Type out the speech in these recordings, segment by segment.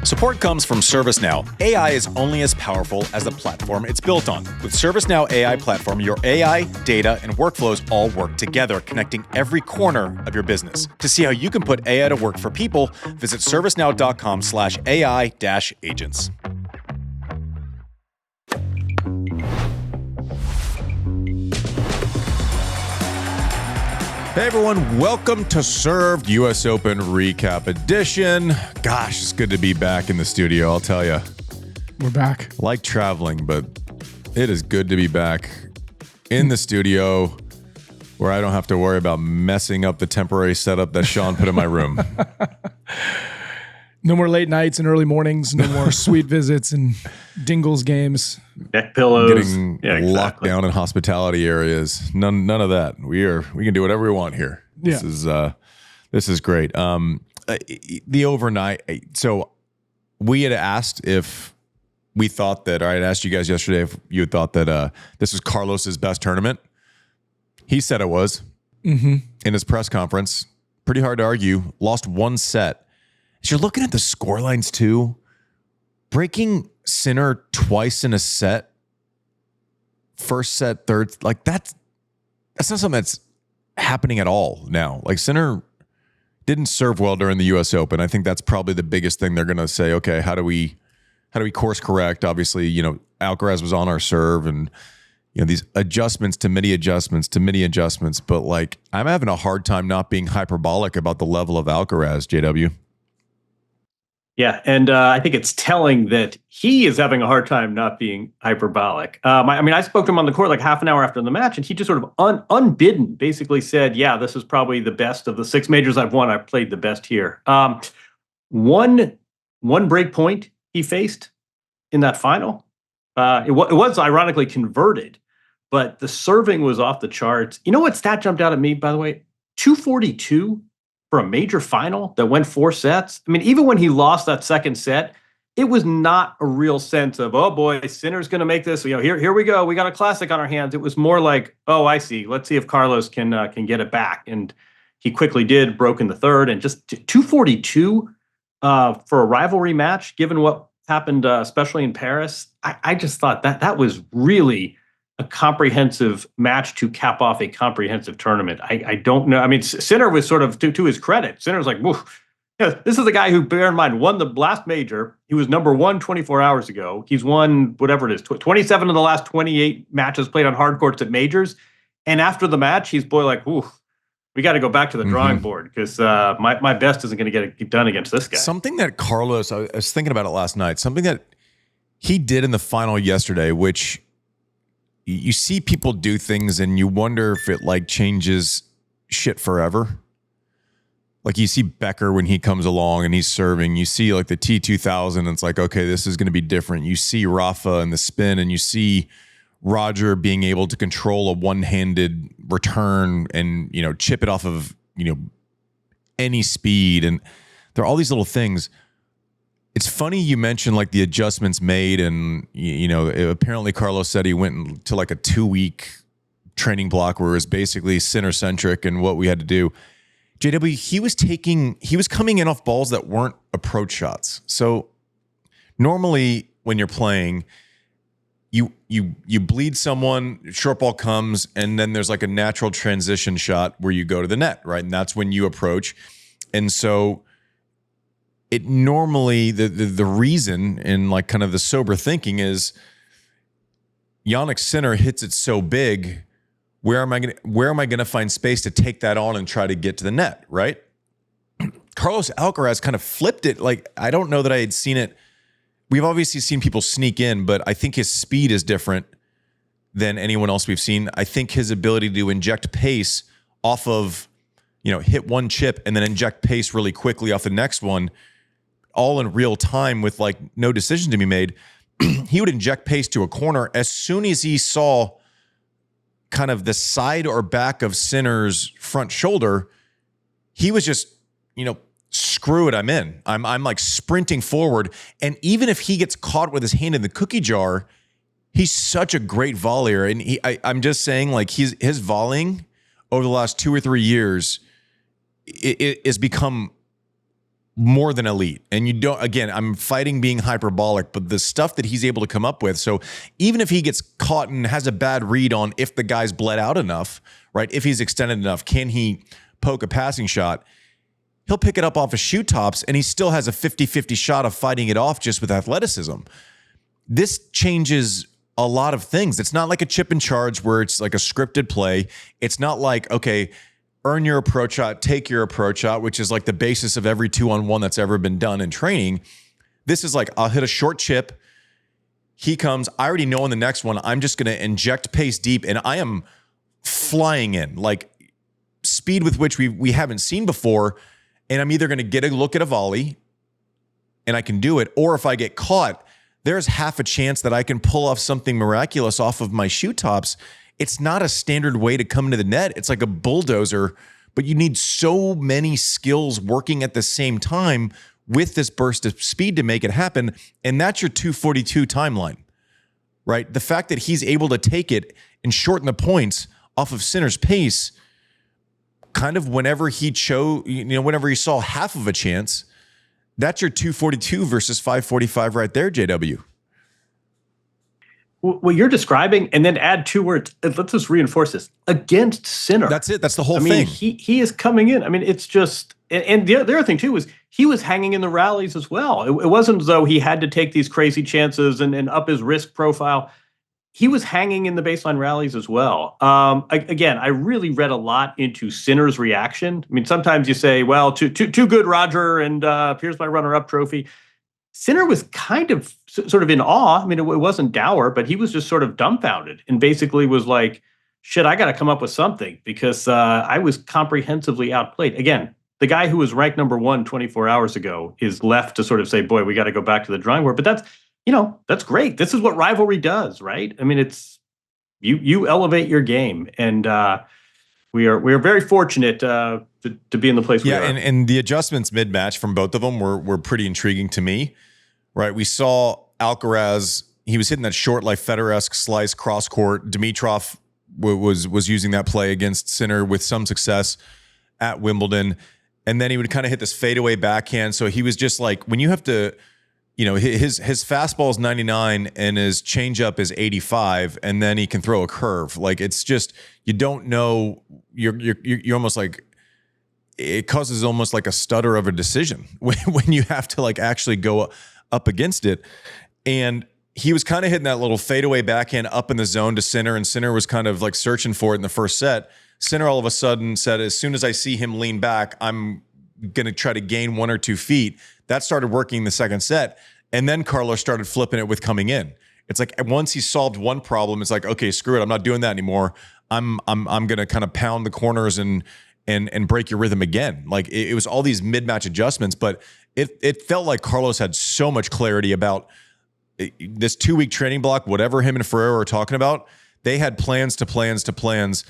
Support comes from ServiceNow. AI is only as powerful as the platform it's built on. With ServiceNow AI Platform, your AI, data, and workflows all work together, connecting every corner of your business. To see how you can put AI to work for people, visit servicenow.com/AI-agents. Hey everyone, welcome to Served US Open Recap Edition. Gosh, it's good to be back in the studio, I'll tell you. We're back. Like traveling, but it is good to be back in the studio where I don't have to worry about messing up the temporary setup that Sean put in my room. No more late nights and early mornings. No more sweet visits and Dingles games. Neck pillows. Getting locked down in hospitality areas. None of that. We can do whatever we want here. Yeah. This is great. The overnight. So we had asked if we thought that. Or I had asked you guys yesterday if you had thought that this was Carlos's best tournament. He said it was in his press conference. Pretty hard to argue. Lost one set. As you're looking at the scorelines too, breaking Sinner twice in a set, first set, third, like that's not something that's happening at all now. Like Sinner didn't serve well during the US Open. I think that's probably the biggest thing they're going to say, okay, how do we course correct? Obviously, Alcaraz was on our serve and these adjustments to mini adjustments to mini adjustments, but like I'm having a hard time not being hyperbolic about the level of Alcaraz, JW. Yeah, and I think it's telling that he is having a hard time not being hyperbolic. I spoke to him on the court like half an hour after the match, and he just sort of unbidden basically said, yeah, this is probably the best of the 6 majors I've won. I've played the best here. One break point he faced in that final, it was ironically converted, but the serving was off the charts. You know what stat jumped out at me, by the way? 242 for a major final that went 4 sets. I mean, even when he lost that second set, it was not a real sense of, oh boy, Sinner's going to make this. Here we go. We got a classic on our hands. It was more like, oh, I see. Let's see if Carlos can get it back. And he quickly did, broke in the third, and just 242 for a rivalry match, given what happened, especially in Paris. I just thought that was really a comprehensive match to cap off a comprehensive tournament. I don't know. I mean, Sinner was sort of, to his credit, Sinner's like, woof. This is the guy who, bear in mind, won the last major. He was number one 24 hours ago. He's won whatever it is, 27 of the last 28 matches played on hard courts at majors. And after the match, he's like, ooh, we got to go back to the drawing board because my best isn't going to get it done against this guy. Something that Carlos, I was thinking about it last night, something that he did in the final yesterday, which you see people do things and you wonder if it like changes shit forever. Like you see Becker when he comes along and he's serving, you see like the T2000 and it's like, okay, this is going to be different. You see Rafa and the spin and you see Roger being able to control a one-handed return and, chip it off of, any speed. And there are all these little things. It's funny you mentioned like the adjustments made and, apparently Carlos said he went to like a 2-week training block where it was basically Sinner-centric and what we had to do. JW, he was coming in off balls that weren't approach shots. So normally when you're playing, you bleed someone, short ball comes, and then there's like a natural transition shot where you go to the net, right? And that's when you approach. And so it normally, the reason in like kind of the sober thinking is Jannik Sinner hits it so big, where am I going to find space to take that on and try to get to the net, right? Carlos Alcaraz kind of flipped it. Like, I don't know that I had seen it. We've obviously seen people sneak in, but I think his speed is different than anyone else we've seen. I think his ability to inject pace off of, hit one chip and then inject pace really quickly off the next one, all in real time with like no decision to be made. He would inject pace to a corner as soon as he saw kind of the side or back of Sinner's front shoulder. He was just, screw it, I'm in. I'm like sprinting forward. And even if he gets caught with his hand in the cookie jar, he's such a great volleyer. And I'm just saying, like, his volleying over the last 2 or 3 years, it has become more than elite. And you don't, again, I'm fighting being hyperbolic, but the stuff that he's able to come up with. So even if he gets caught and has a bad read on if the guy's bled out enough, right? If he's extended enough, can he poke a passing shot? He'll pick it up off his shoe tops and he still has a 50-50 shot of fighting it off just with athleticism. This changes a lot of things. It's not like a chip and charge where it's like a scripted play. It's not like, okay, earn your approach shot, take your approach shot, which is like the basis of every 2-on-1 that's ever been done in training. This is like, I'll hit a short chip. He comes. I already know in the next one, I'm just going to inject pace deep, and I am flying in, like speed with which we haven't seen before. And I'm either going to get a look at a volley, and I can do it, or if I get caught, there's half a chance that I can pull off something miraculous off of my shoe tops. It's not a standard way to come into the net. It's like a bulldozer, but you need so many skills working at the same time with this burst of speed to make it happen. And that's your 2:42 timeline, right? The fact that he's able to take it and shorten the points off of Sinner's pace, kind of whenever he whenever he saw half of a chance, that's your 2:42 versus 5:45 right there, JW. What you're describing, and then add 2 words. Let's just reinforce this: against Sinner. That's it. That's the whole thing. thing. He is coming in. I mean, it's just, and the other thing too was he was hanging in the rallies as well. It wasn't as though he had to take these crazy chances and up his risk profile. He was hanging in the baseline rallies as well. Again, I really read a lot into Sinner's reaction. I mean, sometimes you say, "Well, too good, Roger," and here's my runner-up trophy. Sinner was kind of sort of in awe. I mean, it wasn't dour, but he was just sort of dumbfounded and basically was like, shit, I got to come up with something because I was comprehensively outplayed. Again, the guy who was ranked number 1 24 hours ago is left to sort of say, boy, we got to go back to the drawing board. But that's great. This is what rivalry does, right? I mean, it's you elevate your game. And we are very fortunate to be in the place we are. Yeah, and the adjustments mid-match from both of them were pretty intriguing to me. Right, we saw Alcaraz. He was hitting that short, like Federer-esque slice cross court. Dimitrov was using that play against Sinner with some success at Wimbledon, and then he would kind of hit this fadeaway backhand. So he was just like, when you have to, his fastball is 99 and his changeup is 85, and then he can throw a curve. Like, it's just, you don't know. You're almost like, it causes almost like a stutter of a decision when you have to like actually go up against it. And he was kind of hitting that little fadeaway backhand up in the zone to Sinner, and Sinner was kind of like searching for it in the first set. Sinner all of a sudden said, as soon as I see him lean back, I'm going to try to gain 1 or 2 feet. That started working the second set. And then Carlos started flipping it with coming in. It's like once he solved one problem, it's like, okay, screw it. I'm not doing that anymore. I'm going to kind of pound the corners and break your rhythm again. Like it was all these mid-match adjustments, but it felt like Carlos had so much clarity about this 2-week training block, whatever him and Ferrero are talking about. They had plans to plans.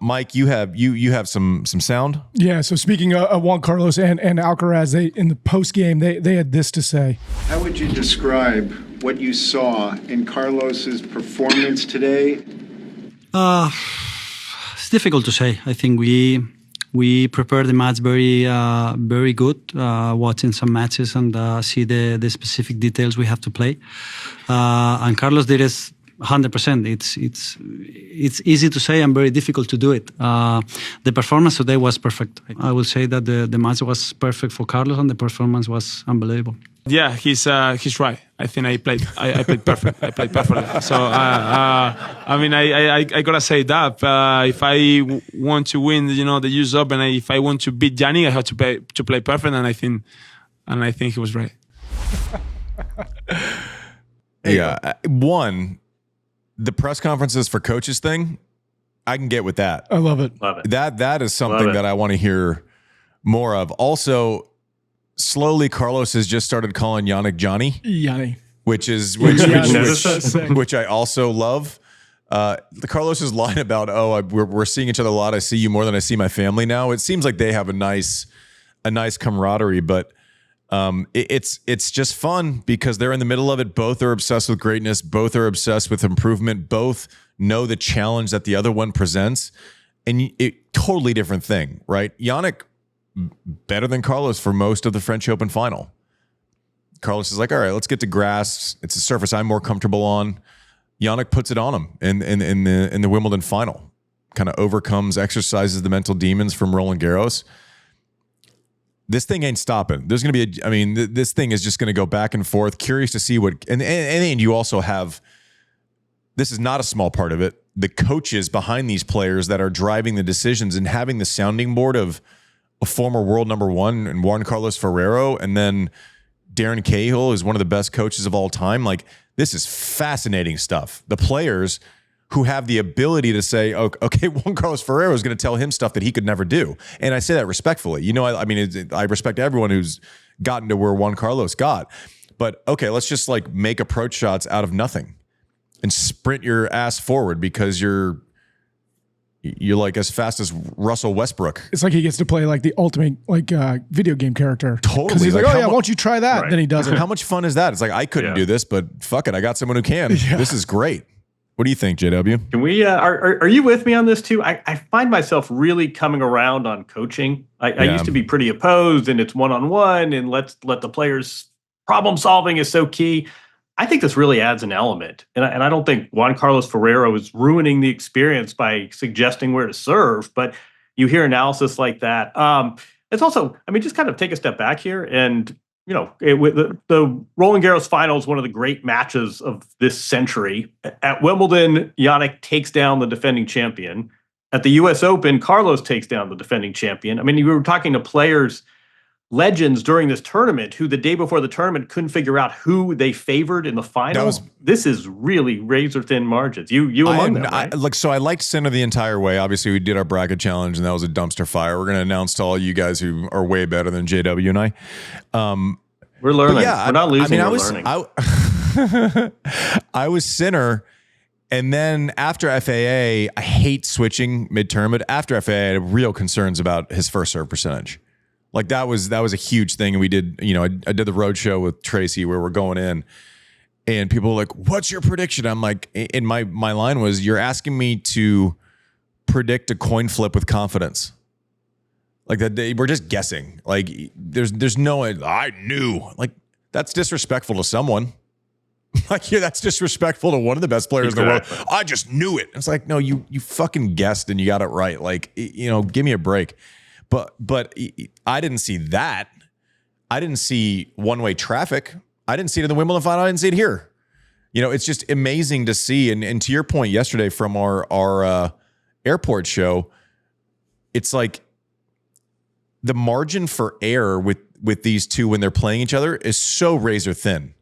Mike, you have some sound? Yeah, so speaking of Juan Carlos and Alcaraz, they in the post game they had this to say. How would you describe what you saw in Carlos's performance today? It's difficult to say. I think we prepared the match very good, watching some matches and see the specific details we have to play. And Carlos did it 100%. It's easy to say and very difficult to do it. The performance today was perfect. I would say that the match was perfect for Carlos and the performance was unbelievable. Yeah, he's right. I think I played perfect. I played perfectly. So I mean, I gotta say that if I want to win, the US Open, if I want to beat Jannik, I have to play perfect, and I think he was right. Yeah, the press conferences for coaches thing, I can get with that. I love it. That is something that I want to hear more of. Also, slowly Carlos has just started calling Jannik Johnny, which I also love. The Carlos's line about we're seeing each other a lot. I see you more than I see my family now. It seems like they have a nice camaraderie, but it's just fun because they're in the middle of it. Both are obsessed with greatness. Both are obsessed with improvement. Both know the challenge that the other one presents, and totally different thing, right? Jannik better than Carlos for most of the French Open final. Carlos is like, all right, let's get to grass. It's a surface I'm more comfortable on. Jannik puts it on him in the Wimbledon final. Kind of overcomes, exercises the mental demons from Roland Garros. This thing ain't stopping. There's going to be this thing is just going to go back and forth. Curious to see what, and you also have, this is not a small part of it, the coaches behind these players that are driving the decisions and having the sounding board of a former world number one and Juan Carlos Ferrero, and then Darren Cahill is one of the best coaches of all time. Like, this is fascinating stuff. The players who have the ability to say, okay, Juan Carlos Ferrero is going to tell him stuff that he could never do. And I say that respectfully. You know, I respect everyone who's gotten to where Juan Carlos got. But okay, let's just like make approach shots out of nothing and sprint your ass forward because you're like as fast as Russell Westbrook. It's like he gets to play like the ultimate like video game character. Totally. Because he's like, oh yeah, won't you try that? Right. Then he does it. How much fun is that? It's like, I couldn't do this, but fuck it, I got someone who can. Yeah. This is great. What do you think, JW? Can we? Are you with me on this too? I find myself really coming around on coaching. I used to be pretty opposed, and it's one-on-one, and let the players. Problem solving is so key. I think this really adds an element, and I don't think Juan Carlos Ferrero is ruining the experience by suggesting where to serve. But you hear analysis like that. It's also, just kind of take a step back here and. You know, the Roland Garros final is one of the great matches of this century. At Wimbledon, Jannik takes down the defending champion. At the U.S. Open, Carlos takes down the defending champion. I mean, you were talking to players, legends during this tournament, who the day before the tournament couldn't figure out who they favored in the final. This is really razor-thin margins. You among them, right? So I liked Sinner the entire way. Obviously, we did our bracket challenge, and that was a dumpster fire. We're going to announce to all you guys who are way better than JW and I. We're learning. Yeah, we're not losing. We're learning. I was Sinner, and then after FAA, I hate switching mid-term, but after FAA, I had real concerns about his first serve percentage. Like that was a huge thing. And we did, I did the road show with Tracy where we're going in, and people were like, "What's your prediction?" I'm like, and my line was, "You're asking me to predict a coin flip with confidence." Like that, we're just guessing. Like there's no, I knew. Like that's disrespectful to someone. Like that's disrespectful to one of the best players in the world. I just knew it. It's like, no, you fucking guessed and you got it right. Like, give me a break. But I didn't see that. I didn't see one-way traffic. I didn't see it in the Wimbledon final. I didn't see it here. It's just amazing to see. And to your point yesterday from our airport show, it's like the margin for error with these two when they're playing each other is so razor thin.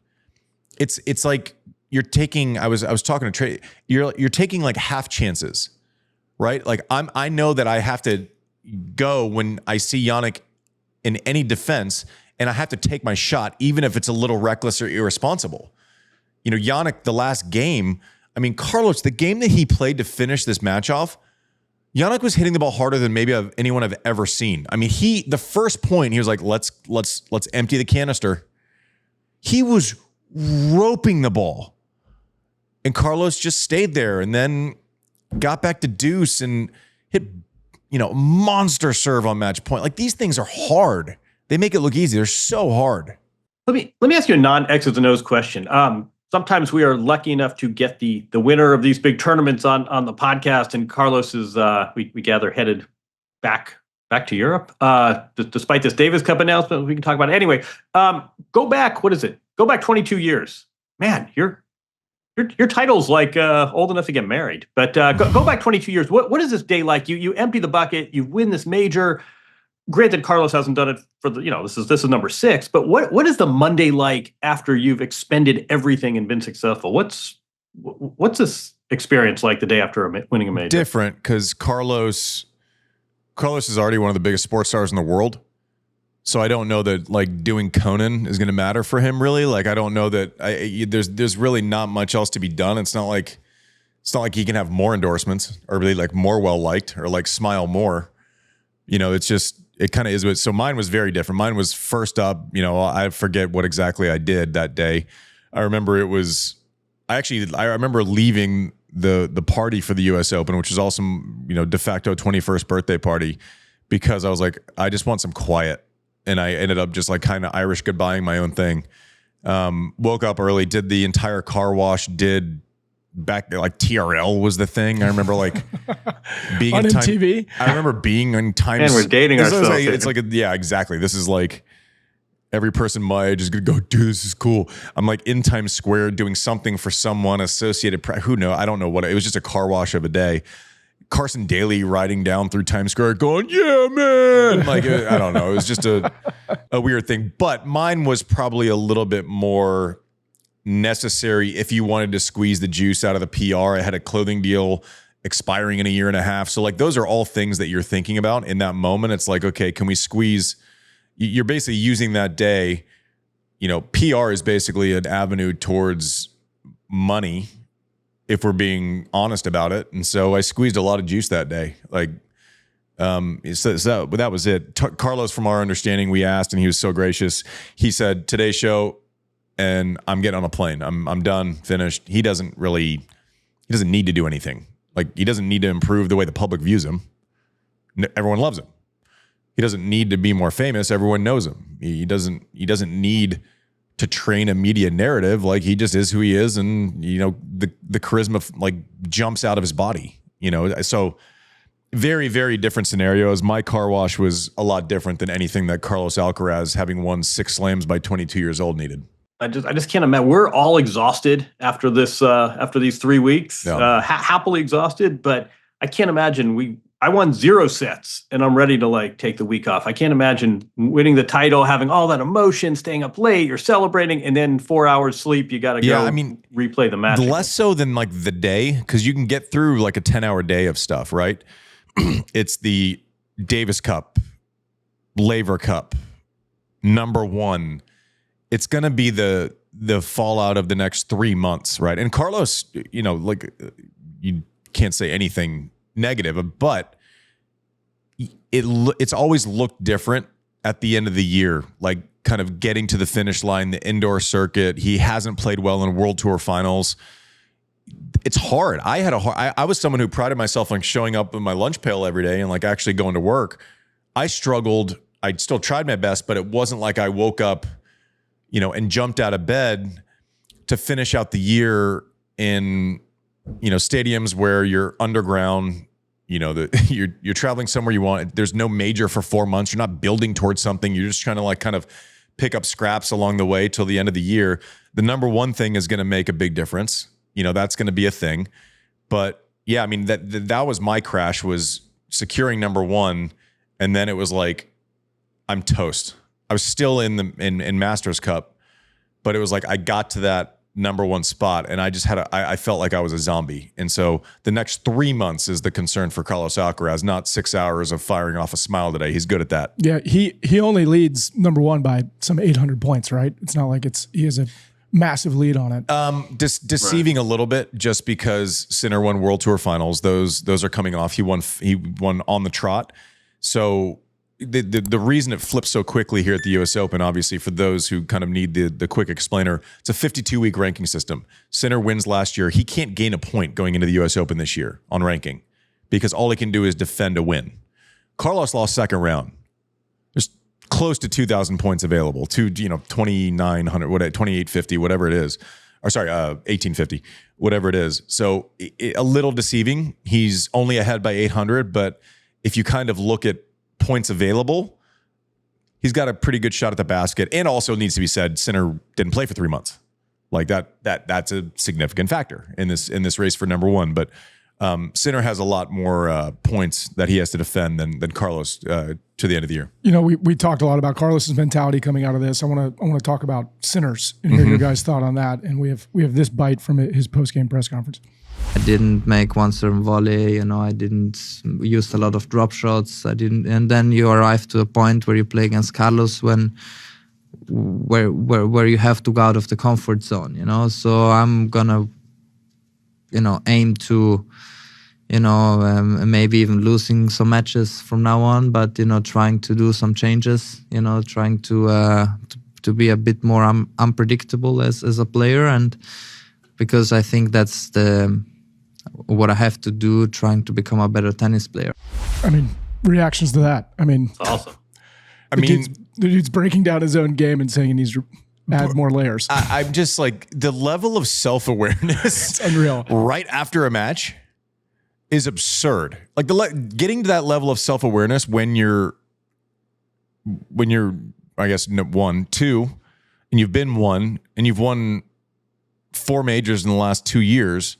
It's like you're taking. I was talking to Trey. You're taking like half chances, right? Like I know that I have to go when I see Jannik in any defense, and I have to take my shot, even if it's a little reckless or irresponsible. Jannik, the last game, Carlos, the game that he played to finish this match off, Jannik was hitting the ball harder than maybe anyone I've ever seen. The first point, he was like, let's empty the canister. He was roping the ball, and Carlos just stayed there and then got back to deuce and hit monster serve on match point. Like these things are hard. They make it look easy. They're so hard. Let me ask you a non-X's and O's question. Sometimes we are lucky enough to get the winner of these big tournaments on the podcast, and Carlos is we gather headed back to Europe. Despite this Davis Cup announcement, we can talk about it anyway. Go back. What is it? Go back 22 years. Man, your title's like old enough to get married. But go back 22 years. What is this day like? You empty the bucket. You win this major. Granted, Carlos hasn't done it for this is number 6. But what is the Monday like after you've expended everything and been successful? What's this experience like the day after winning a major? Different because Carlos is already one of the biggest sports stars in the world. So I don't know that like doing Conan is going to matter for him really. Like I don't know that there's really not much else to be done. It's not like he can have more endorsements or really like more well liked or like smile more. It's just it kind of is. So mine was very different. Mine was first up. I forget what exactly I did that day. I remember it was. I remember leaving the party for the U.S. Open, which was also de facto 21st birthday party. because I was like, I just want some quiet. And I ended up just like kind of Irish goodbyeing my own thing. Woke up early, did the entire car wash, did back like TRL was the thing. I remember like being on in MTV. I remember being in Times. And we're dating ourselves. It's like yeah, exactly. This is like every person my age is gonna go, dude, this is cool. I'm like in Times Square doing something for someone associated. Who knows? I don't know what it was. Just a car wash of a day. Carson Daly riding down through Times Square going, yeah, man. Like, I don't know. It was just a weird thing. But mine was probably a little bit more necessary if you wanted to squeeze the juice out of the PR. I had a clothing deal expiring in a year and a half. So like those are all things that you're thinking about in that moment. It's like, okay, can we squeeze? You're basically using that day. You know, PR is basically an avenue towards money, if we're being honest about it. And so I squeezed a lot of juice that day. Like, so that was it. Carlos, from our understanding, we asked, and he was so gracious. He said, today's show, and I'm getting on a plane. I'm done, finished. He doesn't need to do anything. Like, he doesn't need to improve the way the public views him. Everyone loves him. He doesn't need to be more famous. Everyone knows him. He doesn't need to train a media narrative. Like, he just is who he is, and you know the charisma like jumps out of his body. You know, so very, very different scenarios. My car wash was a lot different than anything that Carlos Alcaraz, having won 6 slams by 22 years old, needed. I just can't imagine. We're all exhausted after this after these 3 weeks. Yeah. Happily exhausted, but I can't imagine I won 0 sets and I'm ready to like take the week off. I can't imagine winning the title, having all that emotion, staying up late, you're celebrating, and then 4 hours sleep, you got to go replay the match. Less so than like the day, because you can get through like a 10-hour day of stuff, right? It's the Davis Cup, Laver Cup, number 1. It's going to be the fallout of the next 3 months, right? And Carlos, you know, like you can't say anything negative, but it's always looked different at the end of the year, like kind of getting to the finish line, the indoor circuit. He hasn't played well in World Tour finals. It's hard. I was someone who prided myself on showing up in my lunch pail every day and like actually going to work. I struggled. I still tried my best, but it wasn't like I woke up, you know, and jumped out of bed to finish out the year in, you know, stadiums where you're underground. You know, you're traveling somewhere you want. There's no major for 4 months. You're not building towards something. You're just trying to like kind of pick up scraps along the way till the end of the year. The number 1 thing is going to make a big difference. You know, that's going to be a thing. But yeah, I mean, that was my crash, was securing number 1. And then it was like, I'm toast. I was still in Masters Cup, but it was like I got to that number 1 spot, and I just I felt like I was a zombie. And so the next 3 months is the concern for Carlos Alcaraz, not 6 hours of firing off a smile today. He's good at that. Yeah, he only leads number 1 by some 800 points, right? It's not like he has a massive lead on it. Deceiving right. A little bit, just because Sinner won World Tour finals. Those are coming off. He won on the trot. So the reason it flips so quickly here at the US Open, obviously, for those who kind of need the quick explainer, it's a 52-week ranking system. Sinner wins last year. He can't gain a point going into the US Open this year on ranking, because all he can do is defend a win. Carlos lost second round. There's close to 2,000 points available to, 2,900, 2,850, whatever it is. Or sorry, 1,850, whatever it is. So a little deceiving. He's only ahead by 800, but if you kind of look at points available, he's got a pretty good shot at the basket. And also needs to be said, Sinner didn't play for 3 months. Like that's a significant factor in this race for number 1. But Sinner has a lot more points that he has to defend than Carlos to the end of the year. You know, we talked a lot about Carlos's mentality coming out of this. I want to talk about Sinner's and hear your guys' thought on that. And we have this bite from his post-game press conference. I didn't make one certain volley, I didn't use a lot of drop shots. And then you arrive to a point where you play against Carlos where you have to go out of the comfort zone, So I'm gonna, aim to, maybe even losing some matches from now on, but trying to do some changes, trying to be a bit more unpredictable as a player, and because I think that's what I have to do, trying to become a better tennis player. I mean, reactions to that? I mean, It's awesome. the dude's breaking down his own game and saying he needs to add more layers. I'm just like, the level of self-awareness It's unreal. right after a match is absurd. Like getting to that level of self-awareness when you're, I guess, 1, 2, and you've been 1, and you've won 4 majors in the last 2 years.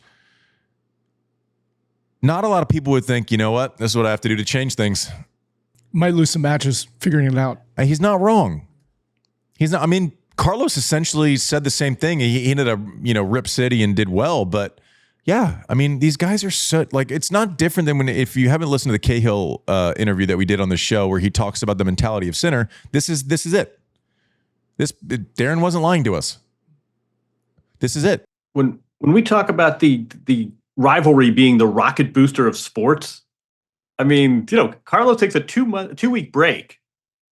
Not a lot of people would think, you know what, this is what I have to do to change things. Might lose some matches figuring it out. He's not wrong. He's not. I mean, Carlos essentially said the same thing. He ended up, Rip City and did well, but yeah, I mean, these guys are so like, it's not different than if you haven't listened to the Cahill interview that we did on the show where he talks about the mentality of Sinner. This is it. Darren wasn't lying to us. This is it. When we talk about the rivalry being the rocket booster of sports, I mean, Carlos takes a 2-week break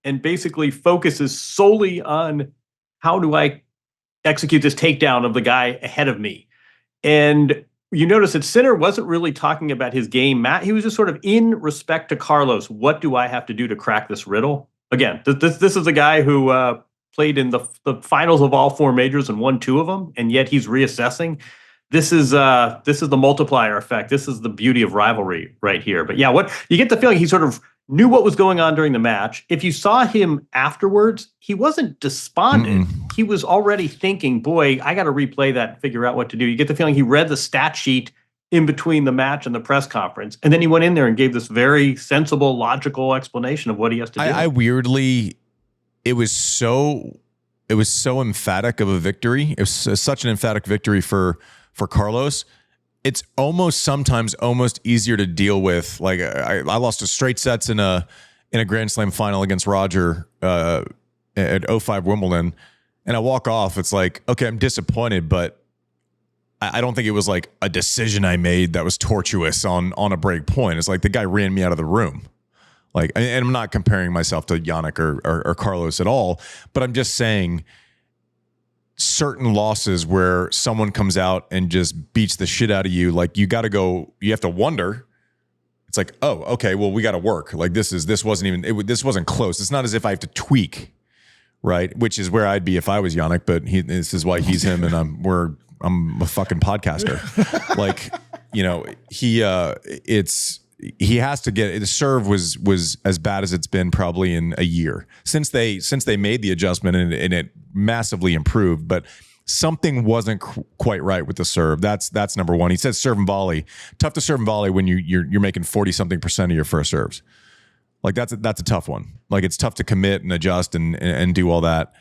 and basically focuses solely on how do I execute this takedown of the guy ahead of me. And you notice that Sinner wasn't really talking about his game, Matt. He was just sort of in respect to Carlos. What do I have to do to crack this riddle? Again, this is a guy who played in the finals of all 4 majors and won 2 of them, and yet he's reassessing. This is the multiplier effect. This is the beauty of rivalry right here. But yeah, what you get the feeling he sort of knew what was going on during the match. If you saw him afterwards, he wasn't despondent. He was already thinking, boy, I got to replay that and figure out what to do. You get the feeling he read the stat sheet in between the match and the press conference. And then he went in there and gave this very sensible, logical explanation of what he has to do. I weirdly, it was so emphatic of a victory. It was such an emphatic victory for Carlos. It's sometimes almost easier to deal with. Like I lost to straight sets in a Grand Slam final against Roger at 05 Wimbledon, and I walk off. It's like, okay, I'm disappointed, but I don't think it was like a decision I made that was tortuous on a break point. It's like the guy ran me out of the room. Like, and I'm not comparing myself to Jannik or Carlos at all, but I'm just saying certain losses where someone comes out and just beats the shit out of you, like you have to wonder. It's like, oh, okay, well, we got to work. Like this wasn't close. It's not as if I have to tweak, right? Which is where I'd be if I was Jannik, but this is why he's him and I'm a fucking podcaster. Like, he has to get it. The serve was as bad as it's been probably in a year since they made the adjustment and it massively improved, but something wasn't quite right with the serve. That's number one. He said serve and volley. Tough to serve and volley when you're making 40-something% of your first serves. Like that's a tough one. Like it's tough to commit and adjust and do all that.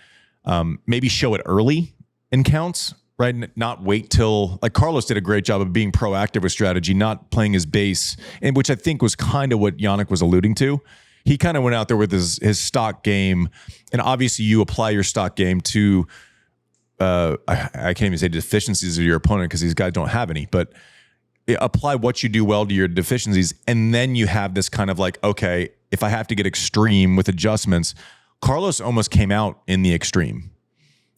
Maybe show it early in counts. Right, not wait till, like Carlos did a great job of being proactive with strategy, not playing his base, and which I think was kind of what Jannik was alluding to. He kind of went out there with his stock game, and obviously you apply your stock game to, I can't even say deficiencies of your opponent because these guys don't have any, but apply what you do well to your deficiencies, and then you have this kind of like, okay, if I have to get extreme with adjustments, Carlos almost came out in the extreme.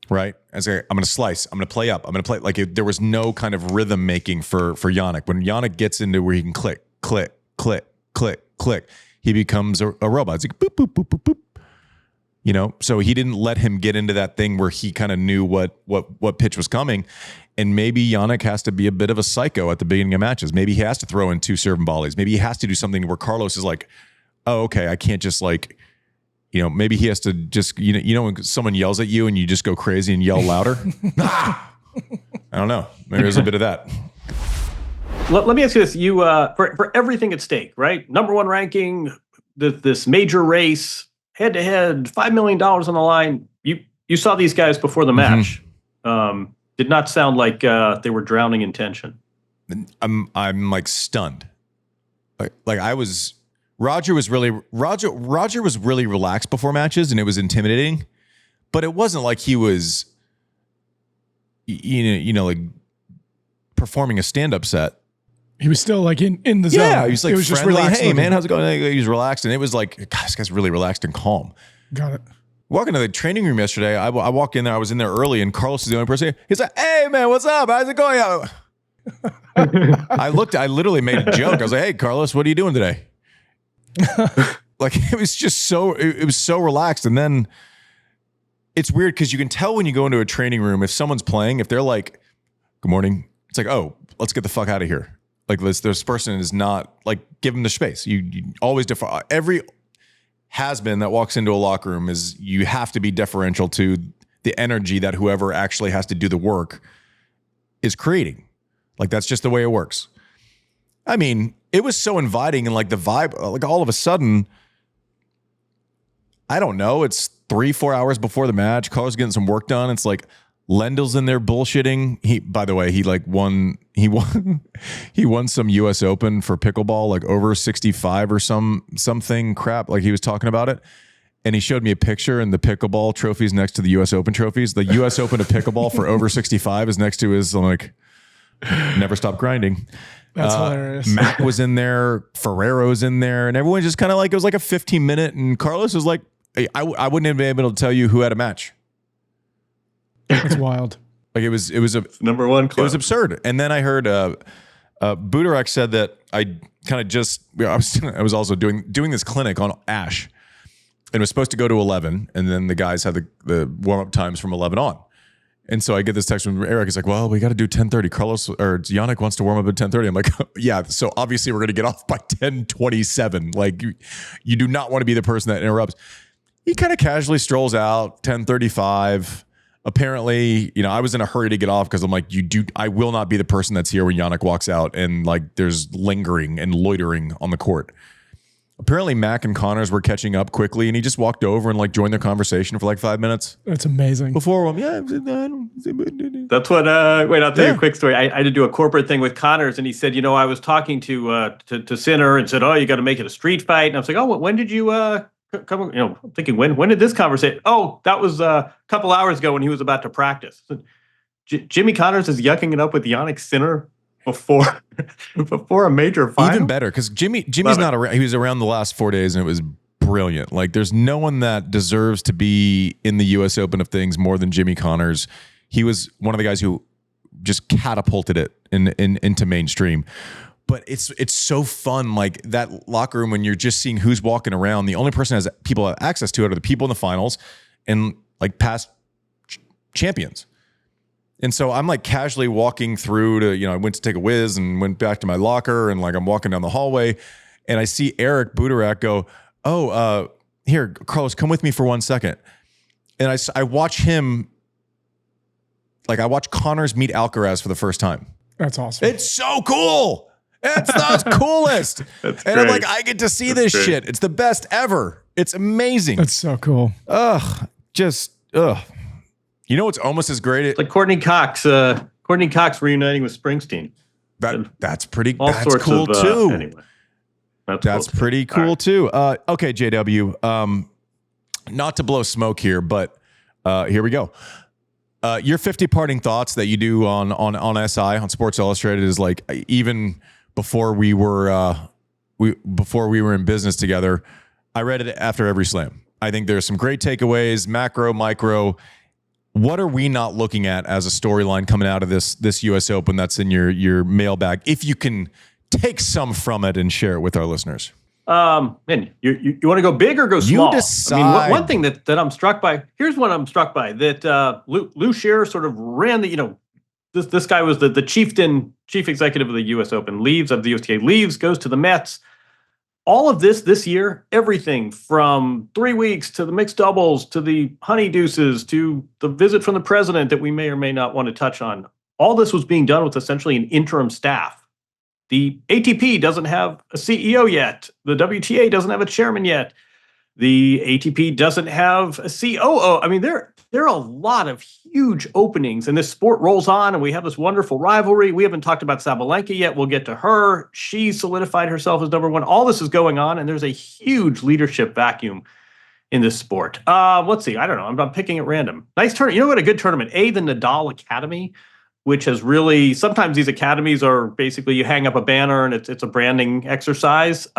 Right? As I'm going to slice, I'm going to play up, I'm going to play like there was no kind of rhythm making for Jannik. When Jannik gets into where he can click, click, click, click, click, he becomes a robot. It's like boop, boop, boop, boop, boop. So he didn't let him get into that thing where he kind of knew what pitch was coming. And maybe Jannik has to be a bit of a psycho at the beginning of matches. Maybe he has to throw in 2 serve and volleys. Maybe he has to do something where Carlos is like, oh, okay, I can't just like, maybe he has to just, when someone yells at you and you just go crazy and yell louder. I don't know. Maybe there's a bit of that. Let me ask you this. You, for everything at stake, right? Number 1 ranking, this major race, head to head, $5 million on the line. You saw these guys before the match. Did not sound like they were drowning in tension. I'm like stunned. Like I was. Roger was really relaxed before matches, and it was intimidating, but it wasn't like he was, like performing a stand-up set. He was still like in the zone. Yeah, he was like, it was friendly, just relaxed. Hey man, how's it going? He was relaxed, and it was like, God, this guy's really relaxed and calm. Got it. Walking to the training room yesterday, I walked in there. I was in there early, and Carlos is the only person. He's like, "Hey man, what's up? How's it going?" I literally made a joke. I was like, "Hey Carlos, what are you doing today?" Like it was just so it was so relaxed. And then it's weird because you can tell when you go into a training room if someone's playing, if they're like, "Good morning," it's like, "Oh, let's get the fuck out of here." Like this person is not like, give them the space. You always defer. Every has-been that walks into a locker room is you have to be deferential to the energy that whoever actually has to do the work is creating. Like that's just the way it works. I mean, it was so inviting and like the vibe, like all of a sudden, I don't know, it's 3-4 hours before the match. Carlos getting some work done. It's like Lendl's in there bullshitting. He, by the way, he won some US Open for pickleball, like over 65 or something crap. Like he was talking about it. And he showed me a picture and the pickleball trophies next to the US Open trophies. The US Open of pickleball for over 65 is next to his like never stop grinding. That's hilarious. Mac was in there, Ferrero's in there, and everyone just kind of like, it was like a 15-minute, and Carlos was like, I wouldn't have been able to tell you who had a match. That's wild. Like it was a number one club. It was absurd. And then I heard Buderek said that I kind of just I was also doing this clinic on Ashe, and it was supposed to go to 11, and then the guys had the warm-up times from 11 on. And so I get this text from Eric. He's like, "Well, we got to do 10:30. Carlos or Jannik wants to warm up at 10:30." I'm like, "Yeah." So obviously we're going to get off by 10:27. Like you do not want to be the person that interrupts. He kind of casually strolls out 10:35. Apparently, I was in a hurry to get off because I'm like, I will not be the person that's here when Jannik walks out and like there's lingering and loitering on the court. Apparently Mac and Connors were catching up quickly and he just walked over and like joined their conversation for like 5 minutes. That's amazing. Before him, That's what, wait, I'll tell you a quick story. I had to do a corporate thing with Connors and he said, I was talking to Sinner and said, "Oh, you got to make it a street fight." And I was like, "Oh, when did you, come, I'm thinking, when did this conversation? Oh, that was a couple hours ago when he was about to practice." So, Jimmy Connors is yucking it up with Jannik Sinner before a major final. Even better, because Jimmy's not around. He was around the last 4 days, and it was brilliant. Like, there's no one that deserves to be in the U.S. Open of things more than Jimmy Connors. He was one of the guys who just catapulted it into mainstream. But it's so fun, like that locker room when you're just seeing who's walking around. The only person people have access to it are the people in the finals and like past champions. And so I'm like casually walking through to, I went to take a whiz and went back to my locker and like I'm walking down the hallway and I see Eric Buderek go, "Oh, here, Carlos, come with me for 1 second." And I watch him, like I watch Connors meet Alcaraz for the first time. That's awesome. It's so cool. It's the coolest. And great. I'm like, I get to see this shit. It's the best ever. It's amazing. That's so cool. Ugh. You know what's almost as great? It's like Courtney Cox reuniting with Springsteen. That's pretty. All that's sorts cool of, too. Anyway, that's pretty cool too. Okay, JW. Not to blow smoke here, but here we go. Your 50 parting thoughts that you do on SI on Sports Illustrated is like even before we were in business together. I read it after every slam. I think there's some great takeaways, macro, micro. What are we not looking at as a storyline coming out of this U.S. Open that's in your mailbag? If you can take some from it and share it with our listeners. And you want to go big or go small? You decide. I mean, one thing that I'm struck by. Here's what I'm struck by: that Lou Scherer sort of ran the. This guy was the chief executive of the U.S. Open. Leaves of the USTA. Leaves, goes to the Mets. All of this year, everything from 3 weeks to the mixed doubles to the honey deuces to the visit from the president that we may or may not want to touch on. All this was being done with essentially an interim staff. The ATP doesn't have a CEO yet. The WTA doesn't have a chairman yet. The ATP doesn't have a COO. I mean, there are a lot of huge openings, and this sport rolls on, and we have this wonderful rivalry. We haven't talked about Sabalenka yet. We'll get to her. She solidified herself as number one. All this is going on, and there's a huge leadership vacuum in this sport. Let's see. I don't know. I'm picking at random. Nice tournament. You know what? A good tournament. The Nadal Academy, which has really, sometimes these academies are basically you hang up a banner and it's a branding exercise.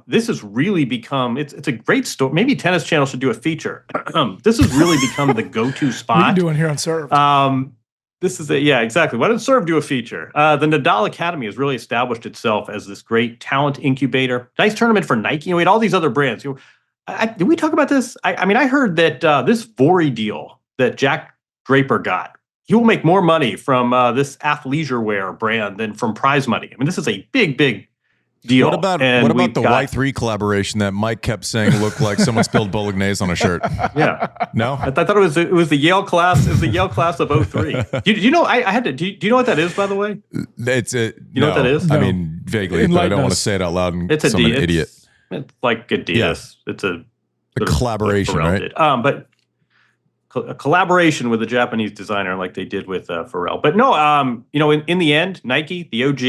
This has really become, it's a great story. Maybe Tennis Channel should do a feature. This has really become the go-to spot. We can do one here on Serve. This is yeah, exactly. Why did Serve do a feature? The Nadal Academy has really established itself as this great talent incubator. Nice tournament for Nike. We had all these other brands. Did we talk about this? I mean, I heard that this Vori deal that Jack Draper got, he will make more money from this athleisure wear brand than from prize money. I mean, this is a big deal. What about the Y3 collaboration that Mike kept saying looked like someone spilled bolognese on a shirt? Yeah. No? I thought it was the Yale class. It was the Yale class of 03. Do you know? I had to. Do you know what that is, by the way? It's a. You know what that is? I mean, vaguely, but I don't want to say it out loud. And it's an idiot. It's like Adidas. Yeah. It's a collaboration, right? But a collaboration with a Japanese designer, like they did with Ferrero. But no, in the end, Nike, the OG,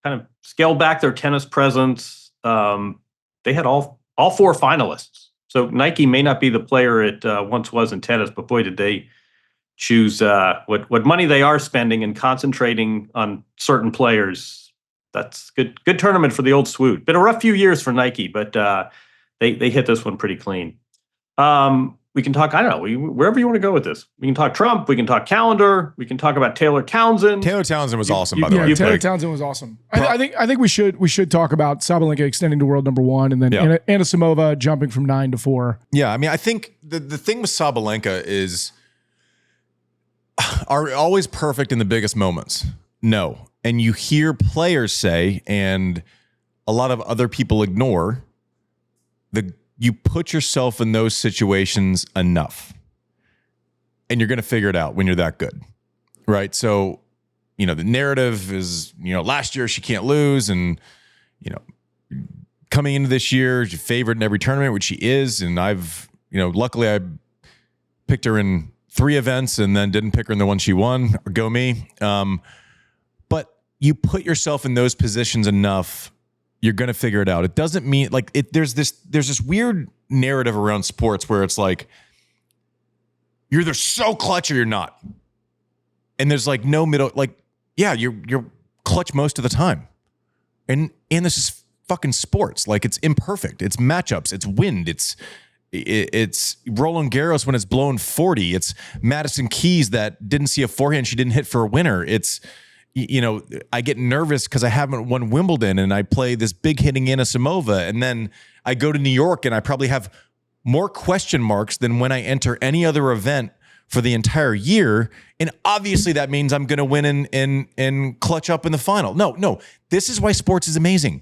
kind of scaled back their tennis presence. They had all 4 finalists. So Nike may not be the player it once was in tennis, but boy, did they choose what money they are spending and concentrating on certain players. That's good tournament for the old Swoot. Been a rough few years for Nike, but they hit this one pretty clean. We can talk, I don't know, wherever you want to go with this. We can talk Trump, we can talk calendar, we can talk about Taylor Townsend. Taylor Townsend was awesome, by the way. Taylor Townsend was awesome. I think we should talk about Sabalenka extending to world number 1 and then Anisimova jumping from 9 to 4. Yeah, I mean, I think the thing with Sabalenka is, are always perfect in the biggest moments? No. And you hear players say, and a lot of other people ignore, you put yourself in those situations enough and you're going to figure it out when you're that good, right? So, the narrative is, last year she can't lose, and, coming into this year, she's favored in every tournament, which she is. And I've, luckily I picked her in 3 events and then didn't pick her in the one she won. Go me. But you put yourself in those positions enough, you're going to figure it out. It doesn't mean there's this weird narrative around sports where it's like, you're either so clutch or you're not. And there's like no middle, you're clutch most of the time. And this is fucking sports. Like, it's imperfect. It's matchups. It's wind. It's Roland Garros when it's blowing 40. It's Madison Keys that didn't see a forehand she didn't hit for a winner. It's, I get nervous because I haven't won Wimbledon and I play this big hitting Anisimova, and then I go to New York and I probably have more question marks than when I enter any other event for the entire year. And obviously that means I'm going to win and clutch up in the final. No. This is why sports is amazing.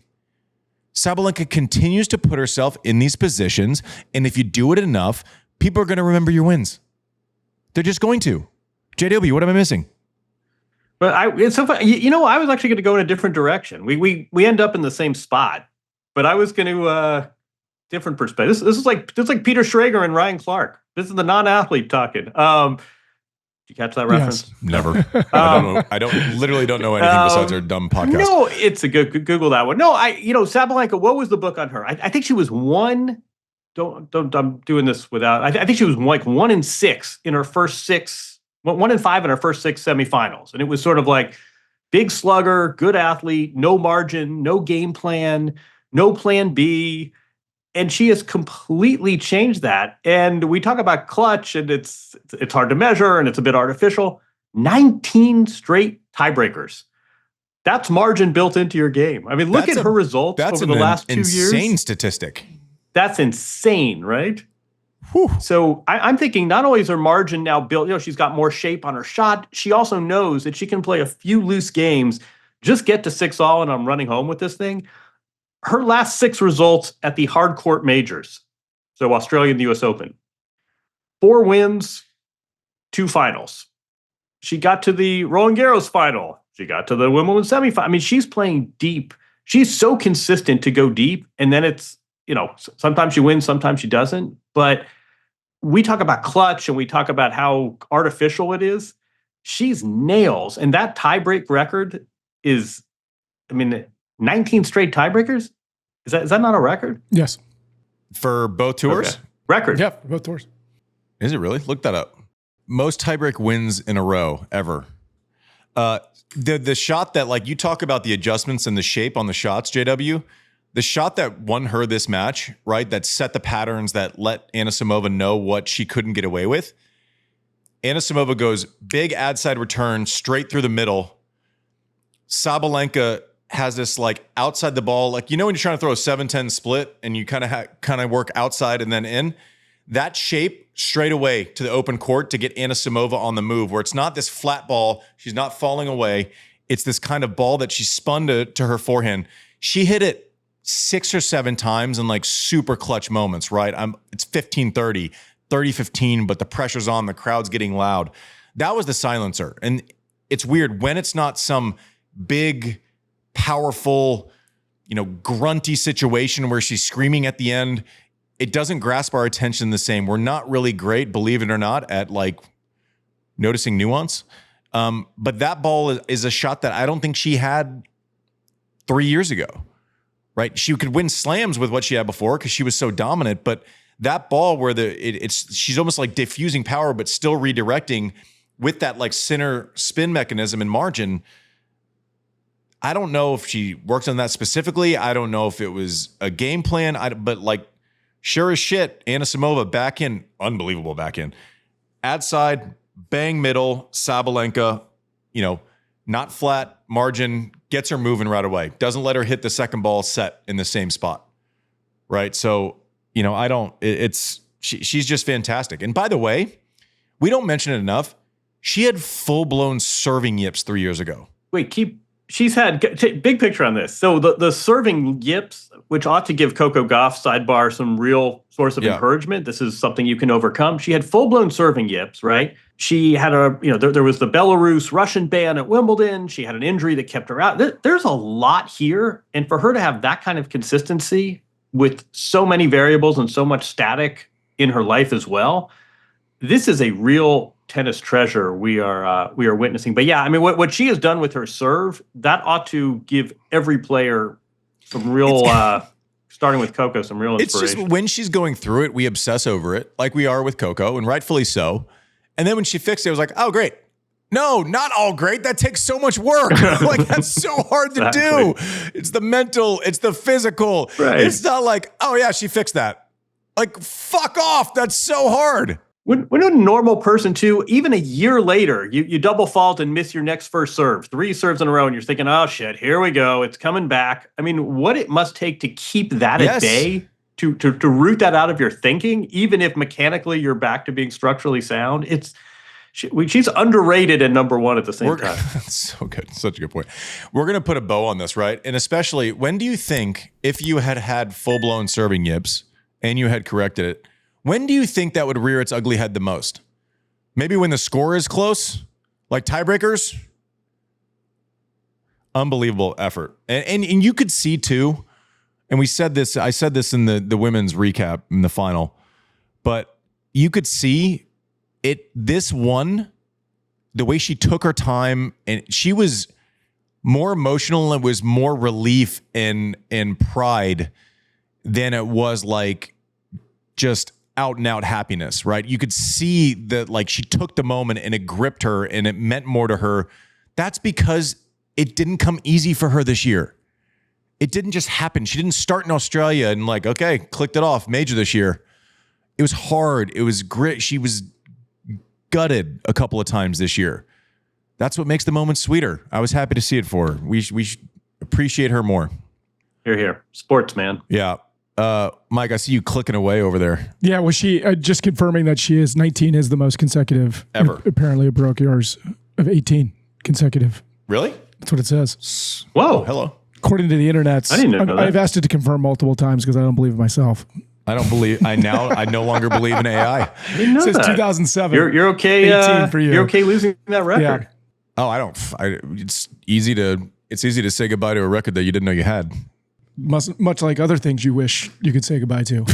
Sabalenka continues to put herself in these positions, and if you do it enough, people are going to remember your wins. They're just going to. JW, what am I missing? But it's so funny. I was actually going to go in a different direction. We end up in the same spot, but I was going to different perspective. This is like Peter Schrager and Ryan Clark. This is the non-athlete talking. Did you catch that reference? Yes. Never. I literally don't know anything besides our dumb podcast. No, it's a good Google that one. No, Sabalenka. What was the book on her? I think she was one. Don't. I'm doing this without. I think she was like 1 in 6 in her first 6. 1 in 5 in her first 6 semifinals. And it was sort of like big slugger, good athlete, no margin, no game plan, no plan B. And she has completely changed that. And we talk about clutch, and it's hard to measure and it's a bit artificial. 19 straight tiebreakers. That's margin built into your game. I mean, look at her results over the last 2 years. That's an insane statistic. That's insane, right? Whew. So I'm thinking not only is her margin now built, she's got more shape on her shot, she also knows that she can play a few loose games, just get to 6-all, and I'm running home with this thing. Her last 6 results at the hard court majors, so Australia and the US Open, 4 wins, 2 finals. She got to the Roland Garros final. She got to the Wimbledon semifinal. I mean, she's playing deep. She's so consistent to go deep, and then it's, sometimes she wins, sometimes she doesn't. But we talk about clutch and we talk about how artificial it is. She's nails. And that tiebreak record is, 19 straight tiebreakers? Is that not a record? Yes. For both tours? Okay. Record. Yeah, for both tours. Is it really? Look that up. Most tiebreak wins in a row ever. The shot that, you talk about the adjustments and the shape on the shots, JW, the shot that won her this match, right, that set the patterns that let Anisimova know what she couldn't get away with, Anisimova goes big ad side return straight through the middle. Sabalenka has this like outside the ball, like, you know, when you're trying to throw a 7-10 split and you kind of work outside and then in, that shape straight away to the open court to get Anisimova on the move, where it's not this flat ball. She's not falling away. It's this kind of ball that she spun to her forehand. She hit it 6 or 7 times in like super clutch moments, right? It's 15-30, 30-15, but the pressure's on, the crowd's getting loud. That was the silencer. And it's weird when it's not some big, powerful, you know, grunty situation where she's screaming at the end. It doesn't grasp our attention the same. We're not really great, believe it or not, at like noticing nuance. But that ball is a shot that I don't think she had 3 years ago, right? She could win slams with what she had before because she was so dominant. But that ball where she's almost like diffusing power, but still redirecting with that like Sinner spin mechanism and margin. I don't know if she worked on that specifically. I don't know if it was a game plan. But like, sure as shit, Anisimova back in, unbelievable back in. Ad side, bang middle, Sabalenka, you know, not flat, margin, gets her moving right away. Doesn't let her hit the second ball set in the same spot, right? So, you know, she's just fantastic. And by the way, we don't mention it enough. She had full-blown serving yips 3 years ago. She's had big picture on this. So the serving yips, which ought to give Coco Gauff sidebar some real source of encouragement. This is something you can overcome. She had full-blown serving yips, right? She had there was the Belarus-Russian ban at Wimbledon. She had an injury that kept her out. There's a lot here. And for her to have that kind of consistency with so many variables and so much static in her life as well, this is a real tennis treasure we are witnessing. But yeah, I mean, what she has done with her serve, that ought to give every player some real, starting with Coco, some real inspiration. It's just when she's going through it, we obsess over it, like we are with Coco, and rightfully so. And then when she fixed it, it was like, oh, great. No, not all great. That takes so much work. Like, that's so hard to do. It's the mental, it's the physical. Right. It's not like, oh yeah, she fixed that. Like, fuck off. That's so hard. When a normal person, too, even a year later, you double fault and miss your next first serve, 3 serves in a row, and you're thinking, oh, shit, here we go. It's coming back. I mean, what it must take to keep that at bay, to root that out of your thinking, even if mechanically you're back to being structurally sound. She's underrated and number one at the same time. That's so good. Such a good point. We're going to put a bow on this, right? And especially, when do you think, if you had full-blown serving yips and you had corrected it, when do you think that would rear its ugly head the most? Maybe when the score is close, like tiebreakers? Unbelievable effort. And you could see too, and I said this in the women's recap in the final, but you could see it, this one, the way she took her time, and she was more emotional and was more relief and pride than it was like just out and out happiness, right? You could see that like she took the moment and it gripped her and it meant more to her. That's because it didn't come easy for her this year. It didn't just happen. She didn't start in Australia and like, okay, clicked it off, major this year. It was hard. It was grit. She was gutted a couple of times this year. That's what makes the moment sweeter. I was happy to see it for her. We should appreciate her more. Here. Sports, man. Yeah. Mike, I see you clicking away over there. Yeah, was she just confirming that she is 19 is the most consecutive ever? Apparently, it broke yours of 18 consecutive. Really? That's what it says. Whoa! Oh, hello. According to the internet, I didn't know that. I've asked it to confirm multiple times because I don't believe it myself. I don't believe. I no longer believe in AI. I didn't know It says that. 2007. You're okay. 18 for you. You're okay losing that record. Yeah. Oh, I don't. It's easy to say goodbye to a record that you didn't know you had. Much like other things you wish you could say goodbye to.